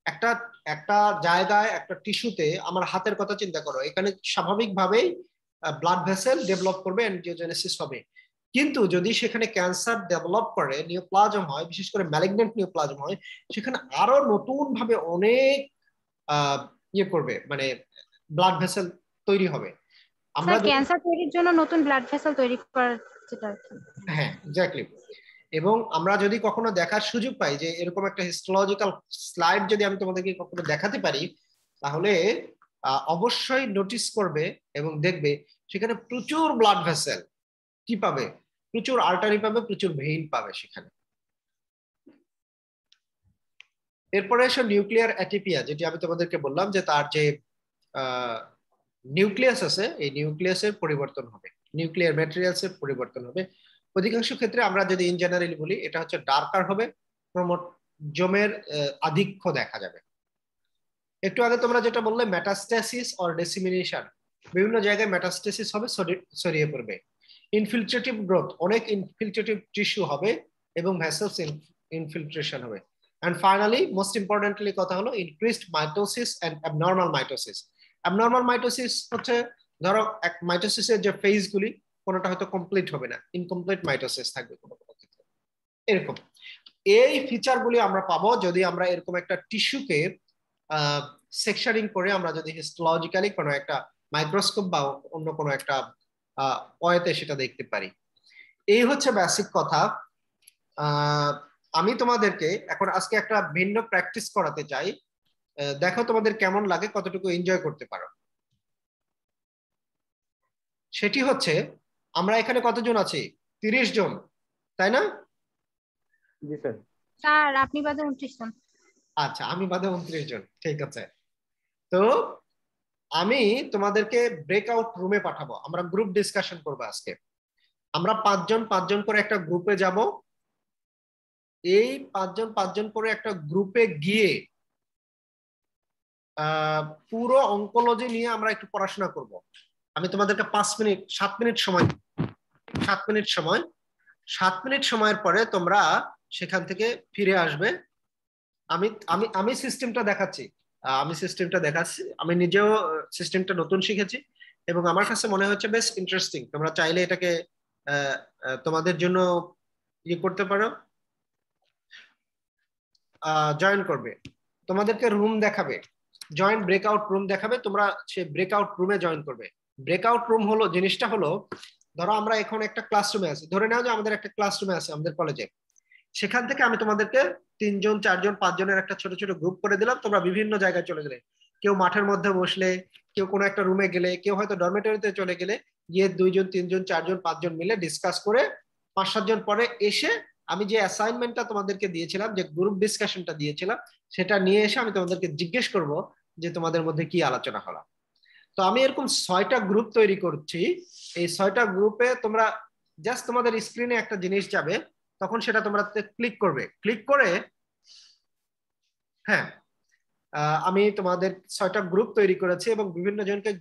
একটা একটা জায়গায় একটা টিস্যুতে আমার হাতের কথা চিন্তা করো, এখানে স্বাভাবিকভাবেই ব্লাড ভেসেল ডেভেলপ করবে, এনজিওজেনেসিস হবে। কিন্তু যদি সেখানে ক্যান্সার ডেভেলপ করে, নিওপ্লাজম হয়, বিশেষ করে ম্যালিগন্যান্ট নিওপ্লাজম হয়, সেখানে আরো নতুন ভাবে অনেক ইয়ে করবে, মানে ব্লাড ভেসেল তৈরি হবে। আমরা ক্যান্সার তৈরির জন্য নতুন ব্লাড ভেসেল তৈরি করার যেটা। হ্যাঁ, এক্স্যাক্টলি। এবং আমরা যদি কখনো দেখার সুযোগ পাই যে এরকম একটা হিস্টোলজিক্যাল স্লাইড যদি আমি তোমাদেরকে কখনো দেখাতে পারি, তাহলে অবশ্যই নোটিস করবে এবং দেখবে সেখানে প্রচুর ব্লাড ভেসেল কি পাবে, প্রচুর আর্টারি পাবে, প্রচুর ভেইন পাবে সেখানে। এরপরে এসে নিউক্লিয়ার অ্যাটিপিয়া, যেটি আমি তোমাদেরকে বললাম যে তার যে নিউক্লিয়াস আছে, এই নিউক্লিয়াসের পরিবর্তন হবে, নিউক্লিয়ার ম্যাটেরিয়ালসের পরিবর্তন হবে। অধিকাংশ ক্ষেত্রে আমরা যদি ইন জেনারেলি বলি, এটা হচ্ছে ডার্কার হবে, ক্রোমোজোমের আধিক্য দেখা যাবে। একটু আগে তোমরা যেটা বললে মেটাস্টেসিস অর ডিসিমিনেশন, বিভিন্ন জায়গায় মেটাস্টেসিস হবে, ছড়িয়ে পড়বে। ইনফিলট্রেটিভ গ্রোথ, অনেক ইনফিলট্রেটিভ টিস্যু হবে এবং ভেসেলস ইনফিলট্রেশন হবে। এন্ড ফাইনালি মোস্ট ইম্পর্টেন্টলি কথা হলো increased mitosis and abnormal mitosis. Abnormal mitosis হচ্ছে ধরো এক মাইটোসিসের যে ফেজগুলি কোনোটা হয়তো কমপ্লিট হবে না, ইনকমপ্লিট মাইটোসিস থাকবে কোনো কোনো ক্ষেত্রে। এরকম এই ফিচারগুলি আমরা পাবো যদি আমরা এরকম একটা টিস্যুকে সেকশনিং করে আমরা যদি হিস্টোলজিক্যালি কোনো একটা মাইক্রোস্কোপ বা অন্য কোনো একটা ওয়েতে সেটা দেখতে পারি। এই হচ্ছে বেসিক কথা। আমি তোমাদেরকে এখন আজকে একটা ভিন্ন প্র্যাকটিস করাতে চাই, দেখো তোমাদের কেমন লাগে, কতটুকু এনজয় করতে পারো। সেটি হচ্ছে আমরা এখানে কতজন আছি? 30 জন, তাই না? জি স্যার। স্যার আপনি বাদে 29 জন। আচ্ছা, আমি বাদে 29 জন, ঠিক আছে। তো আমি তোমাদেরকে ব্রেকআউট রুমে পাঠাবো, আমরা গ্রুপ ডিসকাশন করবো আজকে। আমরা 5 জন করে একটা গ্রুপে যাব। এই 5 জন করে একটা গ্রুপে গিয়ে পুরো অঙ্কোলজি নিয়ে আমরা একটু পড়াশোনা করব। আমি তোমাদেরকে 7 মিনিট সময় 7 মিনিট সময়ের পরে তোমরা সেখান থেকে ফিরে আসবে। আমি আমি আমি সিস্টেমটা দেখাচ্ছি, আমি নিজেও সিস্টেমটা নতুন শিখেছি এবং আমার কাছে মনে হচ্ছে বেশ ইন্টারেস্টিং। তোমরা চাইলে এটাকে তোমাদের জন্য ইয়ে করতে পারো, জয়েন করবে। তোমাদেরকে রুম দেখাবে, জয়েন্ট ব্রেকআউট রুম দেখাবে, তোমরা সেই ব্রেকআউট রুমে জয়েন করবে। ব্রেকআউট রুম হলো, জিনিসটা হলো, ধরো আমরা এখন একটা ক্লাসরুমে আছি, ধরে নাও যে আমাদের একটা ক্লাসরুমে আছে আমাদের কলেজে। সেখান থেকে আমি তোমাদেরকে 3 জন 4 জন 5 জনের একটা ছোট ছোট গ্রুপ করে দিলাম, তোমরা বিভিন্ন জায়গায় চলে গেলে, কেউ মাঠের মধ্যে বসলে, কেউ কোনো একটা রুমে গেলে, কেউ হয়তো ডরমেটরিতে চলে গেলে, গিয়ে 2 জন 3 জন 4 জন 5 জন মিলে ডিসকাস করে 5-7 জন পরে এসে আমি যে অ্যাসাইনমেন্টটা তোমাদেরকে দিয়েছিলাম, যে গ্রুপ ডিসকাশনটা দিয়েছিলাম, সেটা নিয়ে এসে আমি তোমাদেরকে জিজ্ঞেস করব যে তোমাদের মধ্যে কি আলোচনা হলো। তো আমি এরকম 6টা গ্রুপ তৈরি করছি। এই 6টা গ্রুপে তোমরা জাস্ট তোমাদের স্ক্রিনে একটা জিনিস যাবে, তখন সেটা তোমরা ক্লিক করবে, ক্লিক করে হ্যাঁ, আমি তোমাদের 6টা গ্রুপ তৈরি করেছি এবং বিভিন্ন জনকে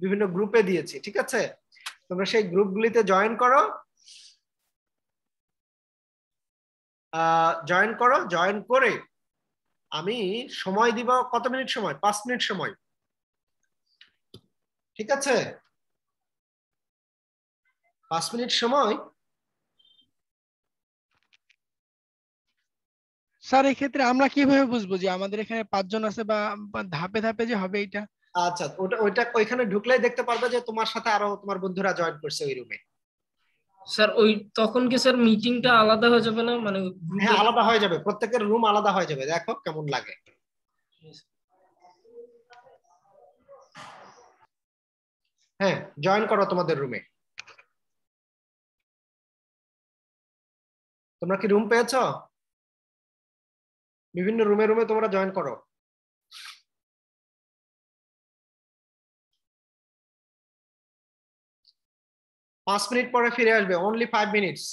বিভিন্ন গ্রুপে দিয়েছি, ঠিক আছে? তোমরা সেই গ্রুপগুলিতে জয়েন করো, জয়েন করে আমি সময় দিব, কত মিনিট সময়? 5 মিনিট সময়, ঠিক আছে? 5 মিনিট সময়। স্যার এই ক্ষেত্রে আমরা কিভাবে বুঝবো যে আমাদের এখানে 5 জন আছে, বা ধাপে ধাপে যে হবে এটা? আচ্ছা, ওইটা ওইখানে ঢুকলেই দেখতে পারবে যে তোমার সাথে আরো তোমার বন্ধুরা জয়েন করছে ওই রুমে। স্যার ওই তখন কি স্যার মিটিংটা আলাদা হয়ে যাবে না, মানে হ্যাঁ, আলাদা হয়ে যাবে, প্রত্যেকের রুম আলাদা হয়ে যাবে। দেখো কেমন লাগে। হ্যাঁ, জয়েন করো তোমাদের রুমে। তোমরা কি রুম পেয়েছো? বিভিন্ন রুমে রুমে তোমরা জয়েন করো। পাঁচ মিনিট পরে ফিরে আসবে, অনলি 5 মিনিটস।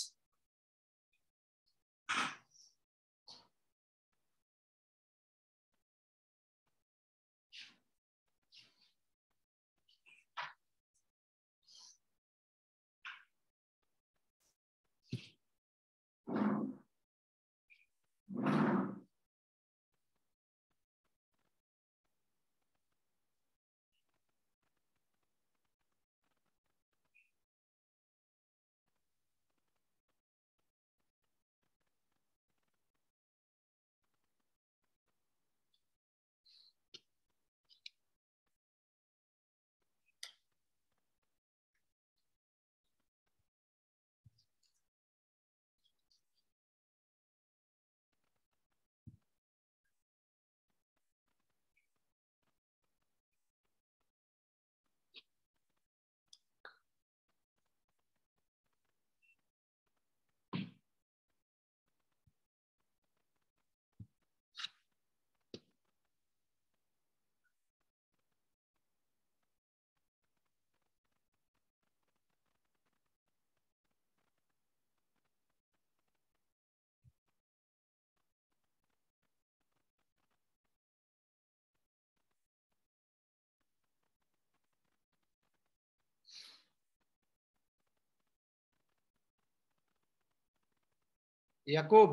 ইয়াকুব,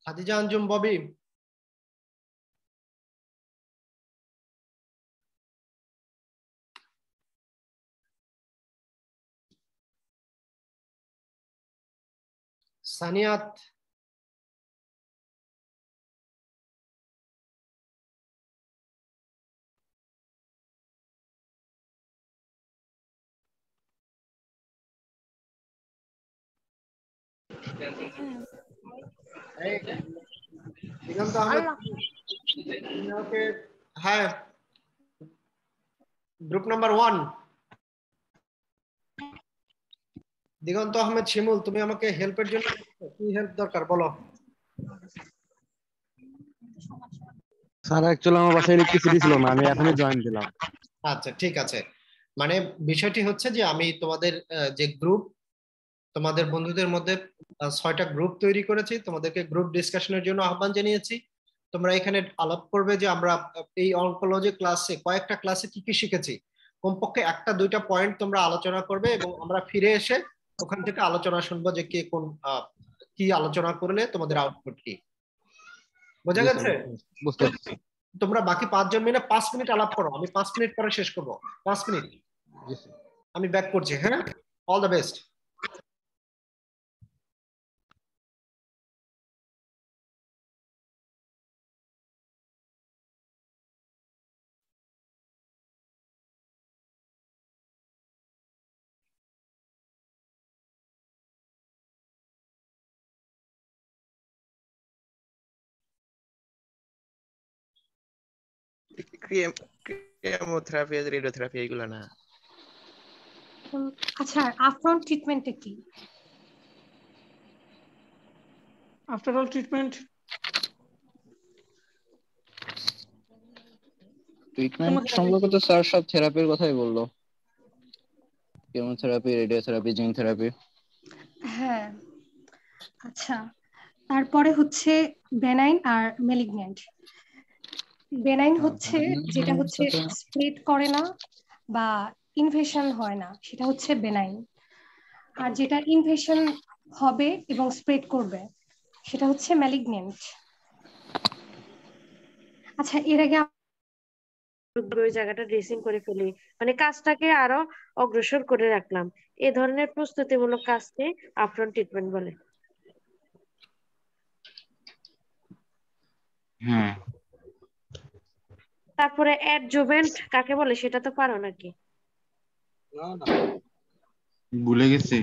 খাদিজা আঞ্জুম, ববি, সানিয়াত, দিগন্ত আহমেদ, হ্যাঁ গ্রুপ নাম্বার 1। দিগন্ত আহমেদ শিমুল, তুমি আমাকে হেল্পের জন্য কি হেল্প দরকার বলো। স্যার অ্যাকচুয়ালি আমার বাসায় ইলেকট্রিসিটি ছিল না, আমি এখনই জয়েন দিলাম। আচ্ছা ঠিক আছে, মানে বিষয়টি হচ্ছে যে আমি তোমাদের যে গ্রুপ, তোমাদের বন্ধুদের মধ্যে 6টা গ্রুপ তৈরি করেছি, তোমাদেরকে গ্রুপ ডিসকাশনের জন্য আহ্বান জানিয়েছি। তোমরা এখানে আলাপ করবে যে আমরা এই অঙ্কোলজি ক্লাসে কয়েকটা ক্লাসে কি কি শিখেছি, কমপক্ষে 1-2টা পয়েন্ট তোমরা আলোচনা করবে এবং আমরা ফিরে এসে ওখান থেকে আলোচনা শুনবো যে কে কোন কি আলোচনা করলে তোমাদের আউটপুট কি। বোঝা গেছে? বুঝতে পারছি। তোমরা বাকি 5 জন মিলে 5 মিনিট আলাপ করো, আমি 5 মিনিট পরে শেষ করবো। 5 মিনিট আমি ব্যাক করছি। হ্যাঁ, all the best. Chemotherapy, radiotherapy এগুলো না। আচ্ছা, আপফ্রন্ট ট্রিটমেন্টটা কি? আফটার অল ট্রিটমেন্ট সম্পর্কে তো স্যার সব থেরাপির কথাই বললো, কেমোথেরাপি, রেডিওথেরাপি, জিন থেরাপি। হ্যাঁ, আচ্ছা, তারপরে হচ্ছে বেনাইন আর মেলিগন্যান্ট। বেনাইন হচ্ছে যেটা হচ্ছে স্প্রেড করে না বা ইনভেশন হয় না, সেটা হচ্ছে বেনাইন। আর যেটা ইনভেশন হবে এবং স্প্রেড করবে সেটা হচ্ছে ম্যালিগন্যান্ট। আচ্ছা, এর আগে ওই জায়গাটা ড্রেসিং করে ফেলি, মানে কাজটাকে আরো অগ্রসর করে রাখলাম। এ ধরনের প্রস্তুতিমূলক কাজকে আপফ্রন্ট ট্রিটমেন্ট বলে। হ্যাঁ, তারপরে অ্যাডজুভেন্ট কাকে বলে সেটা তো পারো নাকি? ভুলে গেছি।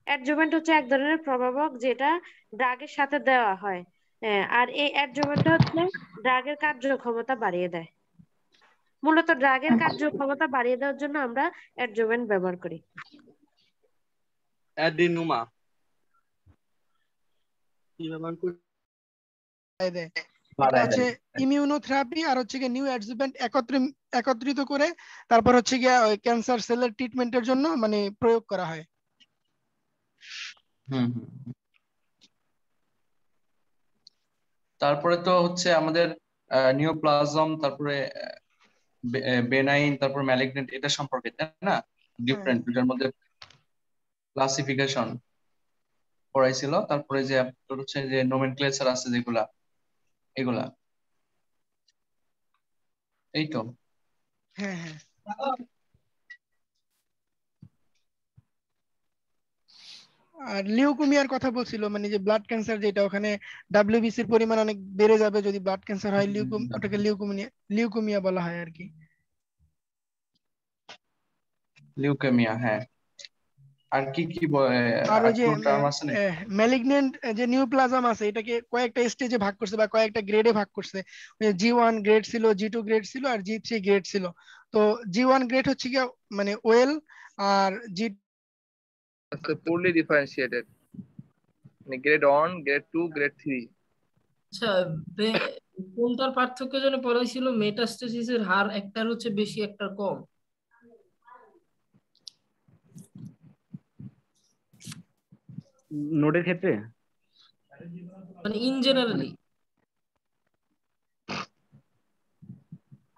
অ্যাডজুভেন্ট হচ্ছে এক ধরনের প্রভাবক যেটা ড্রাগের সাথে দেওয়া হয়। আর এই অ্যাডজুভেন্টটা হচ্ছে ড্রাগের কার্যক্ষমতা বাড়িয়ে দেয়। মূলত ড্রাগের কার্যক্ষমতা বাড়িয়ে দেওয়ার জন্য আমরা অ্যাডজুভেন্ট ব্যবহার করি। অ্যাডিনুমা কি ব্যবহার করি? এটা হচ্ছে ইমিউনোথেরাপি আর হচ্ছে গিয়ে নিউ অ্যাডজুভেন্ট একত্রিত করে তারপর হচ্ছে গিয়ে ওই ক্যান্সার সেলের ট্রিটমেন্টের জন্য মানে প্রয়োগ করা হয়। তারপরে তো হচ্ছে আমাদের নিওপ্লাজম, তারপরে বেনাইন, তারপর ম্যালিগনেন্ট, এটা সম্পর্কে তাই না? ডিফারেন্ট, এটার মধ্যে ক্লাসিফিকেশন পড়াইছিল। তারপরে যে হচ্ছে যে নোমেনক্লেচার আছে যেগুলা, এগুলা এই তো। হ্যাঁ হ্যাঁ, আর লিউকেমিয়ার কথা বলছিল, মানে যে ব্লাড ক্যান্সার যেটা, ওখানে ডাব্লিউবিসি এর পরিমাণ অনেক বেড়ে যাবে যদি ব্লাড ক্যান্সার হয়, ওটাকে লিউকেমিয়া বলা হয় আর কি। লিউকেমিয়া, হ্যাঁ। আর কি কি আর ওই যে টার্ম আছে না? ম্যালিগন্যান্ট যে নিউপ্লাজম আছে, এটাকে কয়েকটা স্টেজে ভাগ করছে বা কয়েকটা গ্রেডে ভাগ করছে। G1 গ্রেড ছিল, G2 গ্রেড ছিল আর G3 গ্রেড ছিল। তো G1 গ্রেড হচ্ছে কি মানে ওয়েল, আর poorly differentiated, মানে গ্রেড 1, গ্রেড 2, গ্রেড 3। আচ্ছা, কোনটার পার্থক্য যেন পড়াইছিল? মেটাস্টেসিসের হার একটার হচ্ছে বেশি, একটার কম। নোডের ক্ষেত্রে মানে ইন জেনারেলি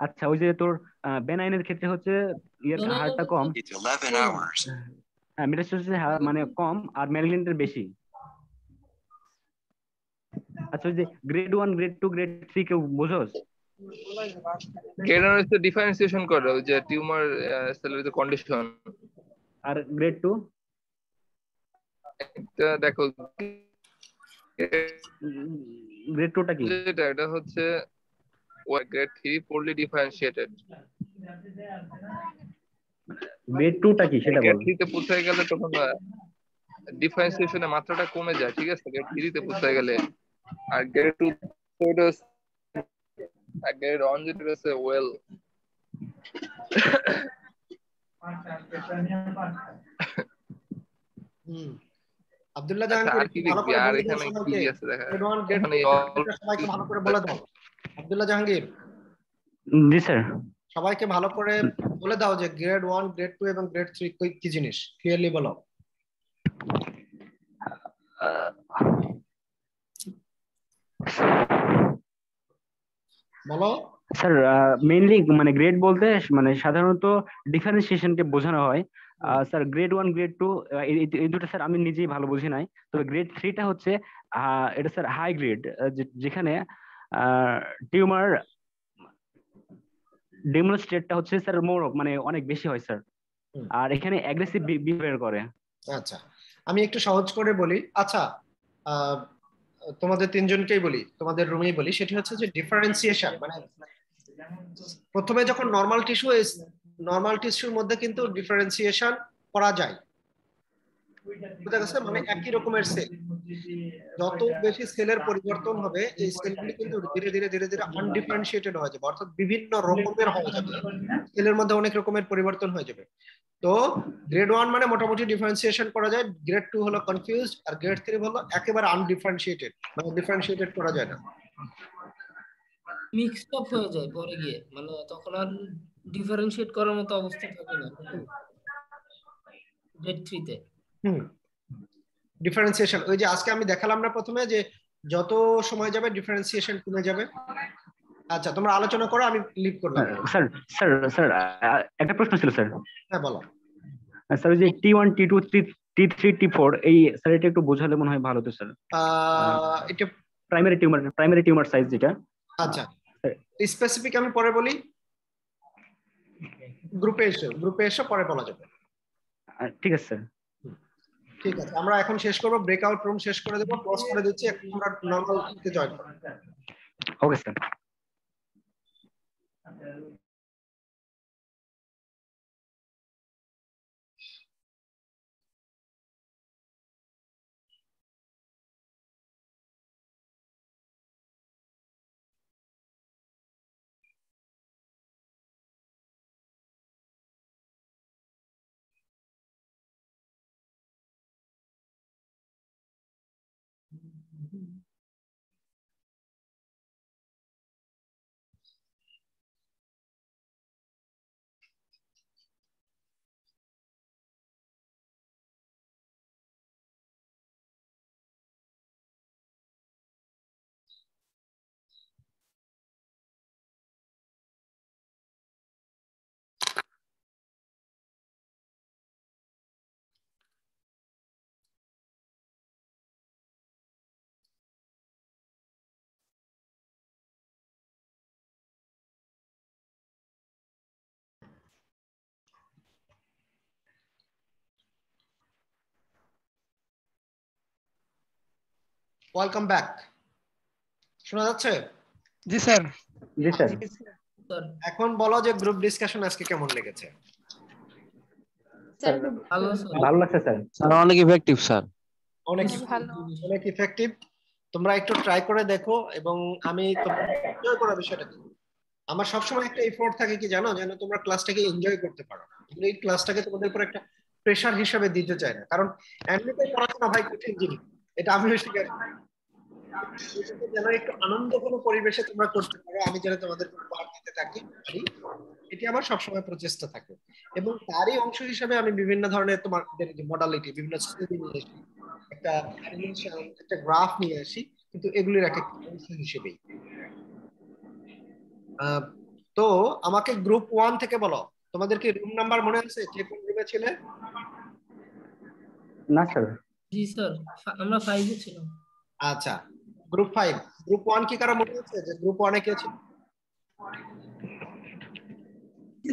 আচ্ছা ওই যে তোর বেনাইনের ক্ষেত্রে হচ্ছে ইয়ের হারটা কম, মেটাস্টেসিস মানে কম আর ম্যালিগন্যান্টের বেশি। আচ্ছা ওই যে গ্রেড 1 গ্রেড 2 গ্রেড 3 কেউ বোঝোস? গ্রেড 1 হচ্ছে ডিফারেন্সিয়েশন করে ওই যে টিউমার সেলের যে কন্ডিশন। আর গ্রেড 2 এটা দেখো গ্রেড 2টা কি? এটা হচ্ছে গ্রেড 3 পোরলি ডিফারেন্সিয়েটেড। গ্রেড 2টা কি সেটা বল। গ্রেড 3 তে পৌঁছে গেলে তখন ডিফারেন্সিয়েশনের মাত্রাটা কমে যায়, ঠিক আছে, গ্রেড 3 তে পৌঁছে গেলে। আর গ্রেড 2 এটা আর গ্রেড 1 যেটা আছে ওয়েল। আব্দুল্লাহ জাহাঙ্গীর ভালো করে আর এখানে কি আছে দেখা সবাইকে ভালো করে বলে দাও। আব্দুল্লাহ জাহাঙ্গীর জি স্যার, সবাইকে ভালো করে বলে দাও যে গ্রেড 1 গ্রেড 2 এবং গ্রেড 3 কি জিনিস, ক্লিয়ারলি বলো। বলো স্যার। মেইনলি মানে গ্রেড বলতে মানে সাধারণত ডিফারেন্সিয়েশনকে বোঝানো হয়। স্যার গ্রেড 1 গ্রেড 2 এই দুটো স্যার আমি নিজেই ভালো বুঝি নাই। তবে গ্রেড 3টা হচ্ছে এটা স্যার হাই গ্রেড, যেখানে টিউমার ডেমনস্ট্রেটটা হচ্ছে স্যার মোর মানে অনেক বেশি হয় স্যার, আর এখানে অ্যাগ্রেসিভ বিহেভিয়ার করে। আচ্ছা আমি একটু সহজ করে বলি। আচ্ছা তোমাদের তিনজনকেই বলি, তোমাদের রুমেই বলি, সেটি হচ্ছে যে ডিফারেন্সিয়েশন মানে প্রথমে যখন নরমাল টিস্যুর মধ্যে কিন্তু ডিফারেন্সিয়েশন করা যায়, বুঝা গেছে? মানে একই রকমের সেল, যত বেশি সেলের পরিবর্তন হবে এই সেলগুলি কিন্তু ধীরে ধীরে ধীরে ধীরে আনডিফারেন্সিয়েটেড হয়ে যাবে, অর্থাৎ বিভিন্ন রকমের হয়ে যাবে, সেলের মধ্যে অনেক রকমের পরিবর্তন হয়ে যাবে। তো গ্রেড 1 মানে মোটামুটি ডিফারেন্সিয়েশন করা যায়, গ্রেড 2 হলো কনফিউজড, আর গ্রেড 3 হলো একেবারে আনডিফারেন্সিয়েটেড, মানে ডিফারেন্সিয়েটেড করা যায় না, মিক্সড আপ হয়ে যায় পরে গিয়ে, মানে তখন আর ডিফারেন্সিয়েট করার মতো অবস্থা থাকে না গ্রেড 3 তে। ডিফারেন্সিয়েশন ওই যে আজকে আমি দেখালাম না প্রথমে যে যত সময় যাবে ডিফারেন্সিয়েশন কমে যাবে। আচ্ছা তোমরা আলোচনা করো, আমি লিভ করলাম। স্যার স্যার স্যার একটা প্রশ্ন ছিল স্যার। হ্যাঁ বলো। স্যার যে T1 T2 T3 T4 এই স্যার এটা একটু বোঝালে মনে হয় ভালো তো স্যার। এটা প্রাইমারি টিউমার সাইজ যেটা। আচ্ছা স্পেসিফিক আমি পরে বলি, গ্রুপে এসে পরে বলা যাবে। ঠিক আছে স্যার। ঠিক আছে আমরা এখন শেষ করব, ব্রেকআউট রুম শেষ করে দেব, ক্লোজ করে দিচ্ছি, এখন আমরা নরমাল তে জয়েন করব। Okay sir. Welcome back. শোনা যাচ্ছে? জি স্যার। জি স্যার। এখন বলো যে গ্রুপ ডিসকাশন আজকে কেমন লেগেছে? ভালো লাগছে স্যার। স্যার অনেক ইফেক্টিভ স্যার। অনেক ইফেক্টিভ। তোমরা একটু ট্রাই করে দেখো, এবং আমি তোমাদের এনজয় করার বিষয়টা কি, আমার সবসময় একটা এফোর্ট থাকে কি জানো, যেন তোমরা ক্লাসটাকে এনজয় করতে পারো। এই ক্লাসটাকে তোমাদের উপর একটা প্রেশার হিসেবে দিতে চাই না, কারণ এমনিতে পড়াশোনা ভাই কঠিন জিনিস, এটা আমিও স্বীকার করি। যেন একটু আনন্দঘন পরিবেশে তোমরা করতে পারো, আমি যেন তোমাদের উপহার দিতে থাকি, এটি আমার সবসময় প্রচেষ্টা থাকে। এবং তারই অংশ হিসেবে আমি বিভিন্ন ধরনের তোমাদের যে মডালিটি, বিভিন্ন স্টোরি নিয়ে আসি, একটা অ্যানিমেশন, একটা গ্রাফ নিয়ে আসি, কিন্তু এগুলির একটা অংশ হিসেবেই। তো তো আমাকে গ্রুপ 1 থেকে বলো, তোমাদের কি রুম নাম্বার মনে আছে, কে কোন রুমে ছিলে? না স্যার। জি স্যার, আমরা 5 এ ছিলাম। আচ্ছা, গ্রুপ 5। গ্রুপ 1 কি কারো মনে আছে যে গ্রুপ 1 এ কে ছিল?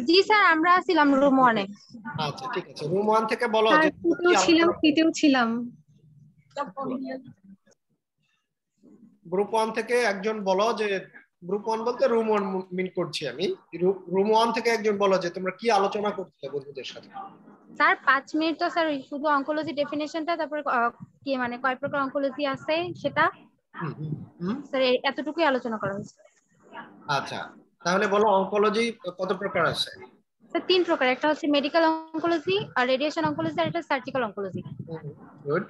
জি স্যার, আমরা ছিলাম রুম 1 এ। আচ্ছা ঠিক আছে, রুম 1 থেকে বলো স্যার যে টুতেও ছিলাম, থ্রিতেও ছিলাম। গ্রুপ 1 থেকে একজন বলো যে, গ্রুপ 1 বলতে রুম 1 মিন করছি আমি, রুম 1 থেকে একজন বলো যে তোমরা কি আলোচনা করছিলে বন্ধুদের সাথে। স্যার 5 মিনিট তো স্যার শুধু অঙ্কোলজি ডেফিনেশনটা, তারপর কি মানে কয় প্রকার অঙ্কোলজি আছে সেটা স্যার এতটুকুই আলোচনা করা হয়েছে। আচ্ছা, তাহলে বলো অঙ্কোলজি কত প্রকার আছে? স্যার 3 প্রকার, একটা হচ্ছে মেডিকেল অঙ্কোলজি, আর রেডিয়েশন অঙ্কোলজি, আর একটা সার্জিক্যাল অঙ্কোলজি। গুড।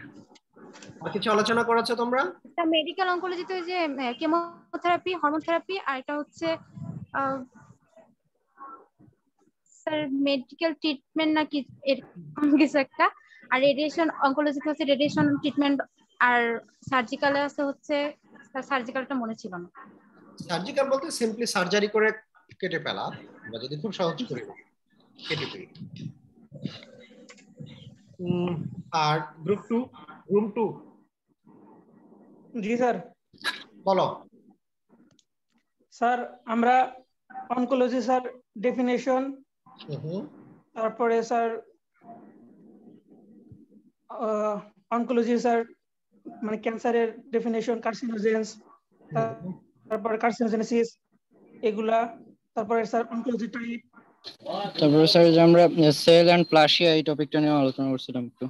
আর কিছু আলোচনা করেছো তোমরা? স্যার মেডিকেল অঙ্কোলজিতে যে কেমোথেরাপি, হরমোন থেরাপি, আর এটা হচ্ছে স্যার মেডিকেল ট্রিটমেন্ট নাকি এরকম কিছু একটা, আর রেডিয়েশন অঙ্কোলজিতে হচ্ছে রেডিয়েশন ট্রিটমেন্ট, আর সার্জিক্যালে আছে হচ্ছে সার্জিক্যালটা মনে ছিল না। সার্জিক্যাল বলতে সিম্পলি সার্জারি করে কেটে ফেলা, আমরা যদি খুব সহজ করি কেটে ফেলি। আর গ্রুপ 2, রুম 2। জি স্যার। বলো স্যার আমরা অনকোলজি স্যার ডেফিনেশন, তারপরে স্যার অনকোলজি স্যার মানে ক্যান্সারের ডেফিনেশন, কার্সিনোজেন্স, তারপরে কার্সিনোজেনেসিস এগুলা, তারপরে স্যার অনকোলজি টাইপ, তারপরে স্যার যে আমরা সেল এন্ড প্লাসিয়া এই টপিকটা নিয়ে আলোচনা করছিলাম একটু।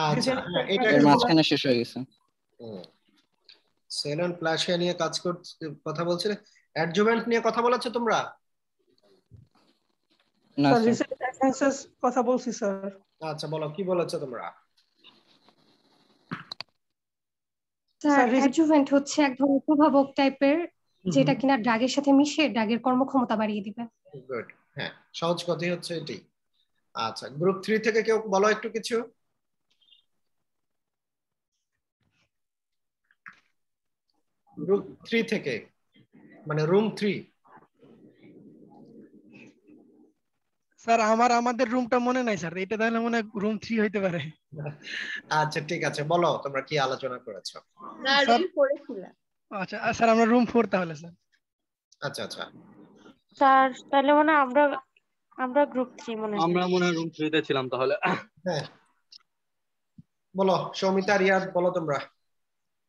আচ্ছা, এটা মাঝখানে শেষ হয়ে গেছে। সেল এন্ড প্লাসিয়া নিয়ে কাজ করতে কথা বলছিলে। অ্যাডজুভেন্ট নিয়ে কথা বলেছো তোমরা? না স্যার, রিসেন্ট অ্যাডভান্সেস কথা বলছি স্যার। আচ্ছা বলো কি বলেছো তোমরা? স্যার অ্যাডজুভেন্ট হচ্ছে এক ধরনের প্রভাবক টাইপের, যেটা কিনা ড্রাগের সাথে মিশে ড্রাগের কর্মক্ষমতা বাড়িয়ে দিবে। গুড, হ্যাঁ সহজ কথাই হচ্ছে এটি। আচ্ছা, গ্রুপ 3 থেকে কেউ বলো একটু কিছু। গ্রুপ 3 থেকে মানে রুম 3। স্যার আমাদের রুমটা মনে নাই স্যার, এটা তাহলে মনে হয় রুম 3 হইতে পারে। আচ্ছা ঠিক আছে, বলো তোমরা কি আলোচনা করেছো। না রুম 4 ছিল। আচ্ছা স্যার আমরা রুম 4 তাহলে স্যার। আচ্ছা আচ্ছা স্যার তাহলে মনে হয় আমরা গ্রুপ 3 মনে হয়। আমরা মনে হয় রুম 3 তে ছিলাম তাহলে। হ্যাঁ বলো সৌমিতা, রিয়াদ বলো তোমরা।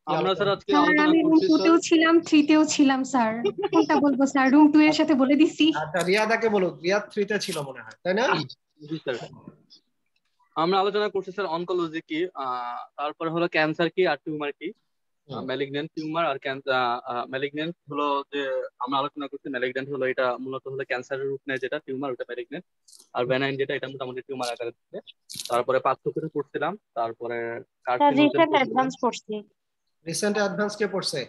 আমরা স্যার আজকে স্যার আলোচনা আমি রুম করছি 2 তেও ছিলাম, 3 তেও ছিলাম স্যার। কোনটা বলবো স্যার? রুম 2 এর সাথে বলে দিছি। আচ্ছা রিয়াদাকে বলো, রিয়াদ 3 তে ছিল মনে হয়, তাই না? জি স্যার। আমরা আলোচনা করছি স্যার অনকোলজি কি, তারপরে হলো ক্যান্সার কি আর টিউমার কি, ম্যালিগন্যান্ট টিউমার আর ম্যালিগন্যান্ট হলো যে আমরা আলোচনা করছি ম্যালিগন্যান্ট হলো এটা মূলত হলো ক্যান্সারের রূপ নেয়, যেটা টিউমার ওটা ম্যালিগন্যান্ট, আর বেনাইন যেটা এটা মোটামুটি টিউমার আকারে থাকে। তারপরে পার্থক্য করছিলাম, তারপরে রিসেন্ট অ্যাডভান্স পড়ছি। রিসেন্ট অ্যাডভান্স কে পড়ছে?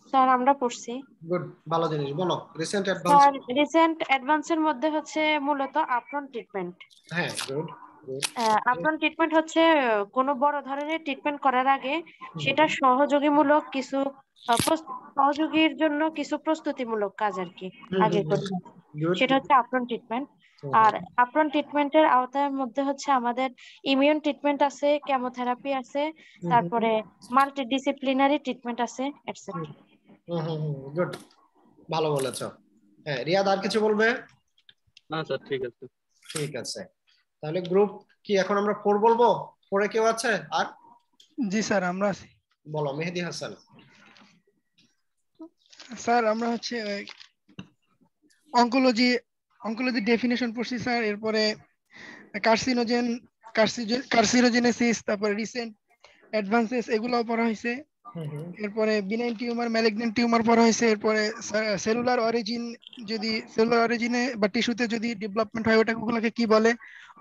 স্যার আমরা পড়ছি। গুড, ভালো জিনিস, বলো রিসেন্ট অ্যাডভান্স। স্যার রিসেন্ট অ্যাডভান্সের মধ্যে হচ্ছে মূলত আপফ্রন্ট ট্রিটমেন্ট। হ্যাঁ গুড। আপফ্রন্ট ট্রিটমেন্ট হচ্ছে কোনো বড় ধরনের ট্রিটমেন্ট করার আগে সেটা সহযোগীমূলক কিছু সহযোগীর জন্য কিছু প্রস্তুতিমূলক কাজ আর কি আগে করতে, সেটা হচ্ছে আপফ্রন্ট ট্রিটমেন্ট। আর আপফ্রন্ট ট্রিটমেন্টের আওতার মধ্যে হচ্ছে আমাদের ইমিউন ট্রিটমেন্ট আছে, কেমোথেরাপি আছে, তারপরে মাল্টিডিসিপ্লিনারি ট্রিটমেন্ট আছে এটসেট্রা। গুড, ভালো বলেছো। হ্যাঁ রিয়াদ আর কিছু বলবে? না স্যার ঠিক আছে। ঠিক আছে, তাহলে গ্রুপ কি এখন আমরা 4 বলবো? 4 এ কেউ আছে আর? জি স্যার আমরা আছি। বলো মেহেদি হাসান। স্যার আমরা হচ্ছে অঙ্কোলজি ডেফিনেশন পড়ছি স্যার, এরপরে কার্সিনোজেনেসিস, তারপরে রিসেন্ট অ্যাডভান্সেস এগুলোও পড়া হয়েছে। এরপরে বিনাইন টিউমার, ম্যালিগন্যান্ট টিউমার পড়া হয়েছে। এরপরে সেলুলার অরিজিন, যদি সেলুলার অরিজিনে বা টিস্যুতে যদি ডেভেলপমেন্ট হয় ওটা ওগুলোকে কি বলে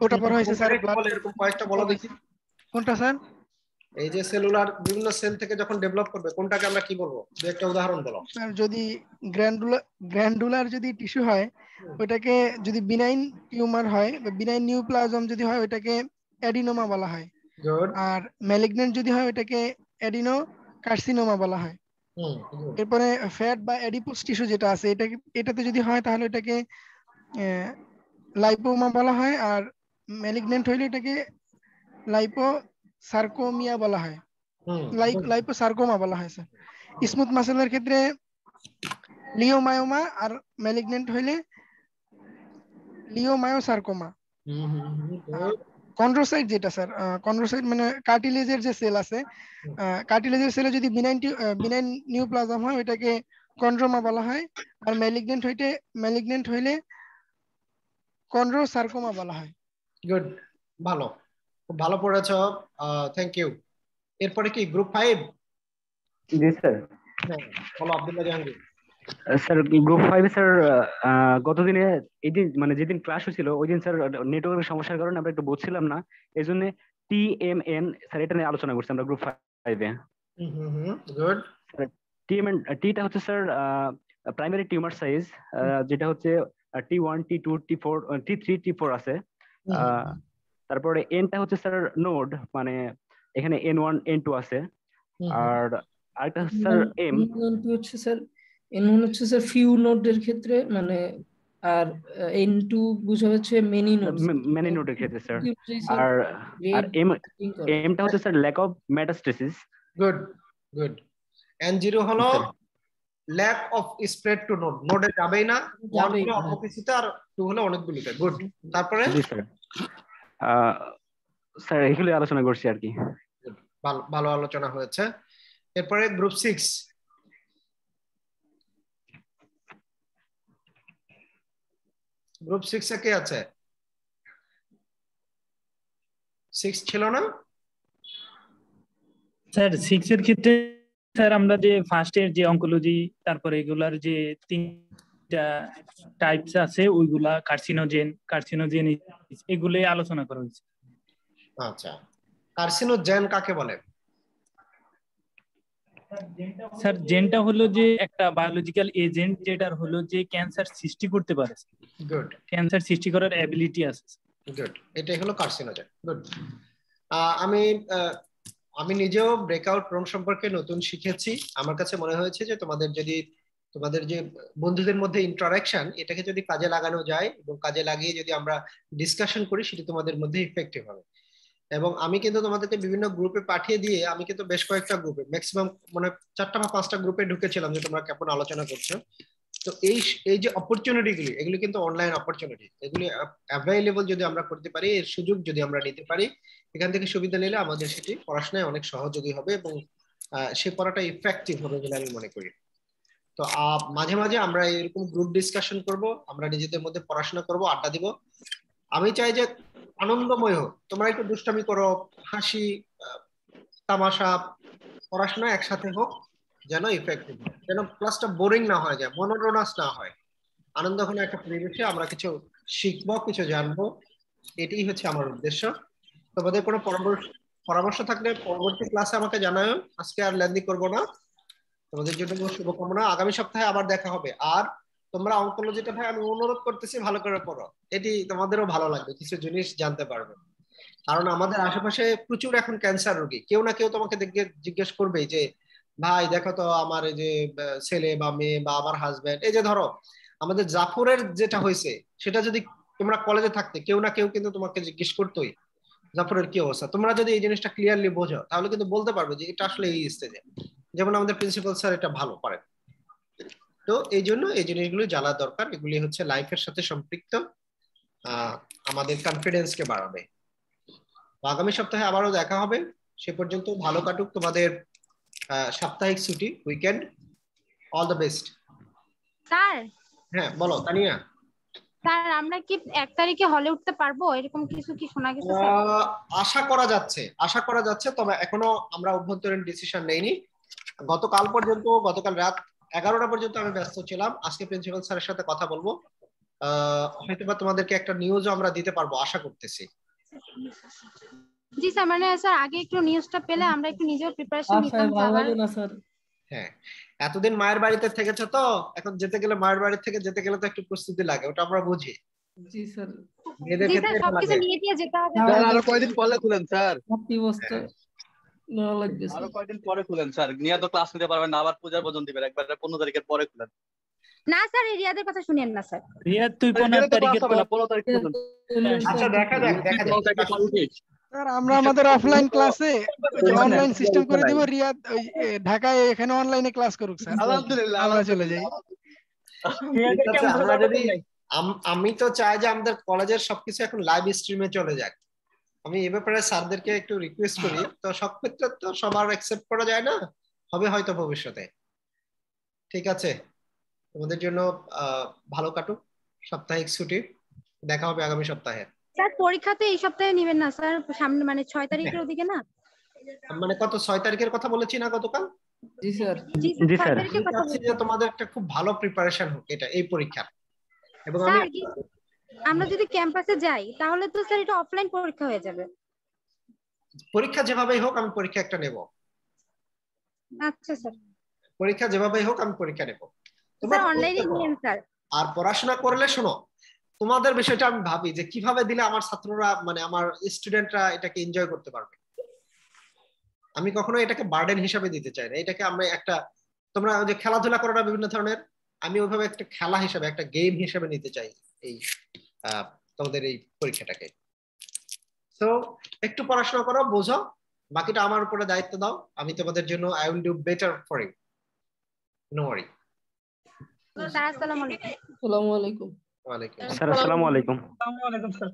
ওটা পড়া হয়েছে স্যার। এরকম কয়েকটা বলো দেখি। কোনটা স্যার? এই যে সেলুলার বিভিন্ন সেল থেকে যখন ডেভেলপ করবে কোনটাকে আমরা কি বলবো, দু একটা উদাহরণ বলো। স্যার যদি গ্র্যান্ডুলার যদি টিস্যু হয় ওটাকে, যদি বিনাইন টিউমার হয় বা বিনাইন নিউপ্লাজম যদি হয় ওটাকে অ্যাডিনোমা বলা হয়। আর ম্যালিগন্যান্ট যদি হয় ওটাকে অ্যাডিনো কার্সিনোমা বলা হয়। এরপরে ফ্যাট বা অ্যাডিপোস টিস্যু যেটা আছে এটাতে যদি হয় তাহলে এটাকে লাইপোমা বলা হয়, আর ম্যালিগন্যান্ট হইলে এটাকে লাইপোসার্কোমিয়া বলা হয়, লাইপোসার্কোমা বলা হয় স্যার। স্মুথ মাসেলের ক্ষেত্রে লিওমায়োমা, আর ম্যালিগন্যান্ট হইলে লিওমায়োসার্কোমা। কন্ড্রোসাইট যেটা স্যার, কন্ড্রোসাইট মানে কার্টিলেজের যে সেল আছে, কার্টিলেজের সেলে যদি বিনাইন নিউপ্লাজম হয় ওইটাকে কন্ড্রোমা বলা হয়, আর ম্যালিগন্যান্ট হইলে কন্ড্রোসার্কোমা বলা হয়। গুড, ভালো, খুব ভালো পড়েছো, থ্যাংক ইউ। এরপরে কি গ্রুপ 5? জি স্যার। বলো Abdullah Jahangir. Sir group 5 sir গতদিনে এই দিন মানে যেদিন ক্লাস হয়েছিল ওই দিন স্যার নেটওয়ার্কের সমস্যার কারণে আমরা একটু বুঝছিলাম না, এই জন্য TMN স্যার এটা নিয়ে আলোচনা করছি আমরা গ্রুপ 5-এ। গুড। TMN টিটা হচ্ছে স্যার প্রাইমারি টিউমার সাইজ, যেটা হচ্ছে T1 T2 T4 T3 T4 আছে। তারপরে এনটা হচ্ছে স্যার নোড, মানে এখানে N1 N2 আছে। আর আরেকটা স্যার এম হচ্ছে স্যার N1 হচ্ছে স্যার ফিউ নোডের ক্ষেত্রে, মানে আর N2 বোঝা হচ্ছে মেনি নোডের ক্ষেত্রে স্যার। আর এমটা হচ্ছে sir lack of metastasis. Good good. N0 হলো lack of spread to node, নোডে যাবেই না, 1 হলো অল্প কিছুতে আর 2 হলো অনেকগুলোতে। গুড। তারপরে জি স্যার স্যার এগুলো আলোচনা করছি আর কি। ভালো ভালো আলোচনা হয়েছে। এরপরে গ্রুপ 6। গ্রুপ 6 এ কে আছে? 6 ছিল না স্যার? 6 এর ক্ষেত্রে স্যার আমরা যে ফার্স্ট এর যে অনকোলজি, তারপরে এগুলার যে 3টা টাইপস আছে ওইগুলা কার্সিনোজেন এগুলো আলোচনা করা হয়েছে। আচ্ছা, কার্সিনোজেন কাকে বলে? স্যার জেনটা হলো যে একটা বায়োলজিক্যাল এজেন্ট যেটার হলো যে ক্যান্সার সৃষ্টি করতে পারে। গুড। ক্যান্সার সৃষ্টি করার এবিলিটি আছে। গুড, এটাই হলো কার্সিনোজেন। গুড। আমি নিজেও ব্রেকআউট রুম সম্পর্কে নতুন শিখেছি। আমার কাছে মনে হয়েছে যে তোমাদের যে বন্ধুদের মধ্যে ইন্টারাকশন, এটাকে যদি কাজে লাগানো যায় এবং কাজে লাগিয়ে যদি আমরা ডিসকাশন করি, সেটা তোমাদের মধ্যে ইফেক্টিভ হবে। এবং আমি কিন্তু তোমাদেরকে বিভিন্ন গ্রুপে পাঠিয়ে দিয়ে আমি কিন্তু বেশ কয়েকটা গ্রুপে ম্যাক্সিমাম মানে 4টা বা 5টা গ্রুপে ঢুকেছিলাম যে তোমরা কেমন আলোচনা করছো। তো এই যে অপরচুনিটিগুলি, এগুলি কিন্তু অনলাইন অপরচুনিটি, এগুলি অ্যাভেলেবল যদি আমরা করতে পারি, এর সুযোগ যদি আমরা নিতে পারি, এখান থেকে সুবিধা নিলে আমাদের সেটি পড়াশোনায় অনেক সহযোগী হবে এবং সে পড়াটা ইফেক্টিভ হবে বলে আমি মনে করি। তো মাঝে মাঝে আমরা এরকম গ্রুপ ডিসকাশন করব, আমরা নিজেদের মধ্যে পড়াশোনা করব, আড্ডা দিব। আমি চাই যে আনন্দময় হোক, তোমরা একটু দুষ্টামি করো, হাসি তামাশা, পড়াশোনা একসাথে হোক, যেন ইফেক্টিভ হয়, যেন ক্লাসটা বোরিং না হয়ে যায়, মনোটোনাস না হয়। আনন্দঘন একটা পরিবেশে আমরা কিছু শিখবো, কিছু জানবো, এটাই হচ্ছে আমার উদ্দেশ্য। তোমাদের কোনো পরামর্শ থাকলে পরবর্তী ক্লাসে আমাকে জানাও। আজকে আর লেন্দি করব না। তোমাদের জন্য শুভকামনা। আগামী সপ্তাহে আবার দেখা হবে। আর তোমরা অঙ্কোলজিটা ভাই আমি অনুরোধ করতেছি ভালো করে পড়ো, এটি তোমাদেরও ভালো লাগবে, কিছু জিনিস জানতে পারবে। কারণ আমাদের আশেপাশে প্রচুর এখন ক্যান্সার রোগী, কেউ না কেউ তোমাকে জিজ্ঞেস করবে যে ভাই দেখো তো আমার এই যে ছেলে বা মেয়ে বা আমার হাজবেন্ড, এই যে ধরো আমাদের জাফরের যেটা হয়েছে, সেটা যদি তোমরা কলেজে থাকতে কেউ না কেউ কিন্তু তোমাকে জিজ্ঞেস করতোই জাফরের কি অবস্থা। তোমরা যদি এই জিনিসটা ক্লিয়ারলি বোঝো তাহলে কিন্তু বলতে পারবে যে এটা আসলে এই স্টেজে। যেমন আমাদের প্রিন্সিপাল স্যার এটা ভালো পারেন। তো এই জন্য এই জিনিসগুলো জানা দরকার, এগুলি হচ্ছে লাইফের সাথে সম্পৃক্ত, আমাদের কনফিডেন্সকে বাড়াবে। আগামী সপ্তাহে আবারও দেখা হবে, সে পর্যন্ত ভালো কাটুক তোমাদের সাপ্তাহিক ছুটি, weekend. All the best. Sir. হ্যাঁ বলো তানিয়া। স্যার আমরা কি 1 তারিখে হলে উঠতে পারবো, এরকম কিছু কি শোনা গেছে স্যার? আশা করা যাচ্ছে, তবে এখনো আমরা অভ্যন্তরীণ ডিসিশন নেইনি। গতকাল রাত 11টা পর্যন্ত আমি ব্যস্ত ছিলাম। আজকে প্রিন্সিপাল স্যারের সাথে কথা বলবো, হয়তোবা তোমাদেরকে একটা নিউজও আমরা দিতে পারবো, আশা করতেছি। জি স্যার, মানে স্যার আগে একটু নিউজটা পেলে আমরা একটু নিজেও প্রিপারেশন নিতাম। হ্যাঁ, এতদিন মায়ের বাড়িতে থেকেছো তো, এখন যেতে গেলে মায়ের বাড়ি থেকে যেতে গেলে তো একটু প্রস্তুতি লাগে, ওটা আমরা বুঝি। জি স্যার। মেয়েদের ক্ষেত্রে সবকিছু নিয়ে দিয়ে যেতে হবে। স্যার আরো কয়দিন পরে খুলেন স্যার। না লাগবে আরো কয়েকদিন পরে খুলেন স্যার, নিয়ে তো ক্লাস নিতে পারবেন না, আবার পূজার পর্যন্ত দিবেন, একবার 15 তারিখের পরে খুলেন। না স্যার রিয়াদের কথা শুনেন না স্যার। রিয়াদ তুই 15 তারিখের পর 15 তারিখ খুলুন। আচ্ছা দেখা যাক স্যার আমরা আমাদের অফলাইন ক্লাসে অনলাইন সিস্টেম করে দিব, রিয়াদ ওই ঢাকায় এখানে অনলাইনে ক্লাস করুক স্যার। আলহামদুলিল্লাহ আমরা চলে যাই। ঠিক আছে, আমরা যদি আমি তো চাই যে আমাদের কলেজের সবকিছু এখন লাইভ স্ট্রিমে চলে যাক। আমি এ ব্যাপারে স্যারদেরকে একটু রিকোয়েস্ট করি, তো সব ক্ষেত্রে তো সবার অ্যাকসেপ্ট করা যায় না, হবে হয়তো ভবিষ্যতে। ঠিক আছে, তোমাদের জন্য ভালো কাটুক সাপ্তাহিক ছুটি, দেখা হবে আগামী সপ্তাহে। স্যার পরীক্ষা তো এই সপ্তাহে নেবেন না স্যার, সামনে মানে 6 তারিখের ওদিকে না? মানে কত 6 তারিখের কথা বলেছি না গতকাল? জি স্যার। জি স্যার। যে তোমাদের একটা খুব ভালো প্রিপারেশন হোক এটা এই পরীক্ষার। এবং আমি আমরা যদি ক্যাম্পাসে যাই তাহলে তো স্যার এটা অফলাইন পরীক্ষা হয়ে যাবে। পরীক্ষা যেভাবেই হোক আমি পরীক্ষা একটা নেব। আচ্ছা স্যার। পরীক্ষা যেভাবেই হোক আমি পরীক্ষা নেব। স্যার অনলাইনে নিন স্যার। আর পড়াশোনা করলে শোনো, তোমাদের বিষয়টা আমি ভাবি যে কিভাবে দিলে আমার ছাত্ররা মানে আমার স্টুডেন্টরা এটাকে এনজয় করতে পারবে। আমি কখনো এটাকে বার্ডেন হিসাবে দিতে চাই না, এটাকে আমরা একটা, তোমরা যে খেলাধুলা করো না বিভিন্ন ধরনের, আমি ওইভাবে একটা খেলা হিসাবে একটা গেম হিসাবে নিতে চাই এই তোমাদের এই পরীক্ষাটাকে। তো একটু পড়াশোনা করো, বোঝো, বাকিটা আমার উপরে দায়িত্ব দাও, আমি তোমাদের জন্য I will do better for you, no worry. Sir আসসালামু আলাইকুম। আসসালামু আলাইকুম। ওয়া আলাইকুম স্যার আসসালামু আলাইকুম। আসসালামু আলাইকুম স্যার।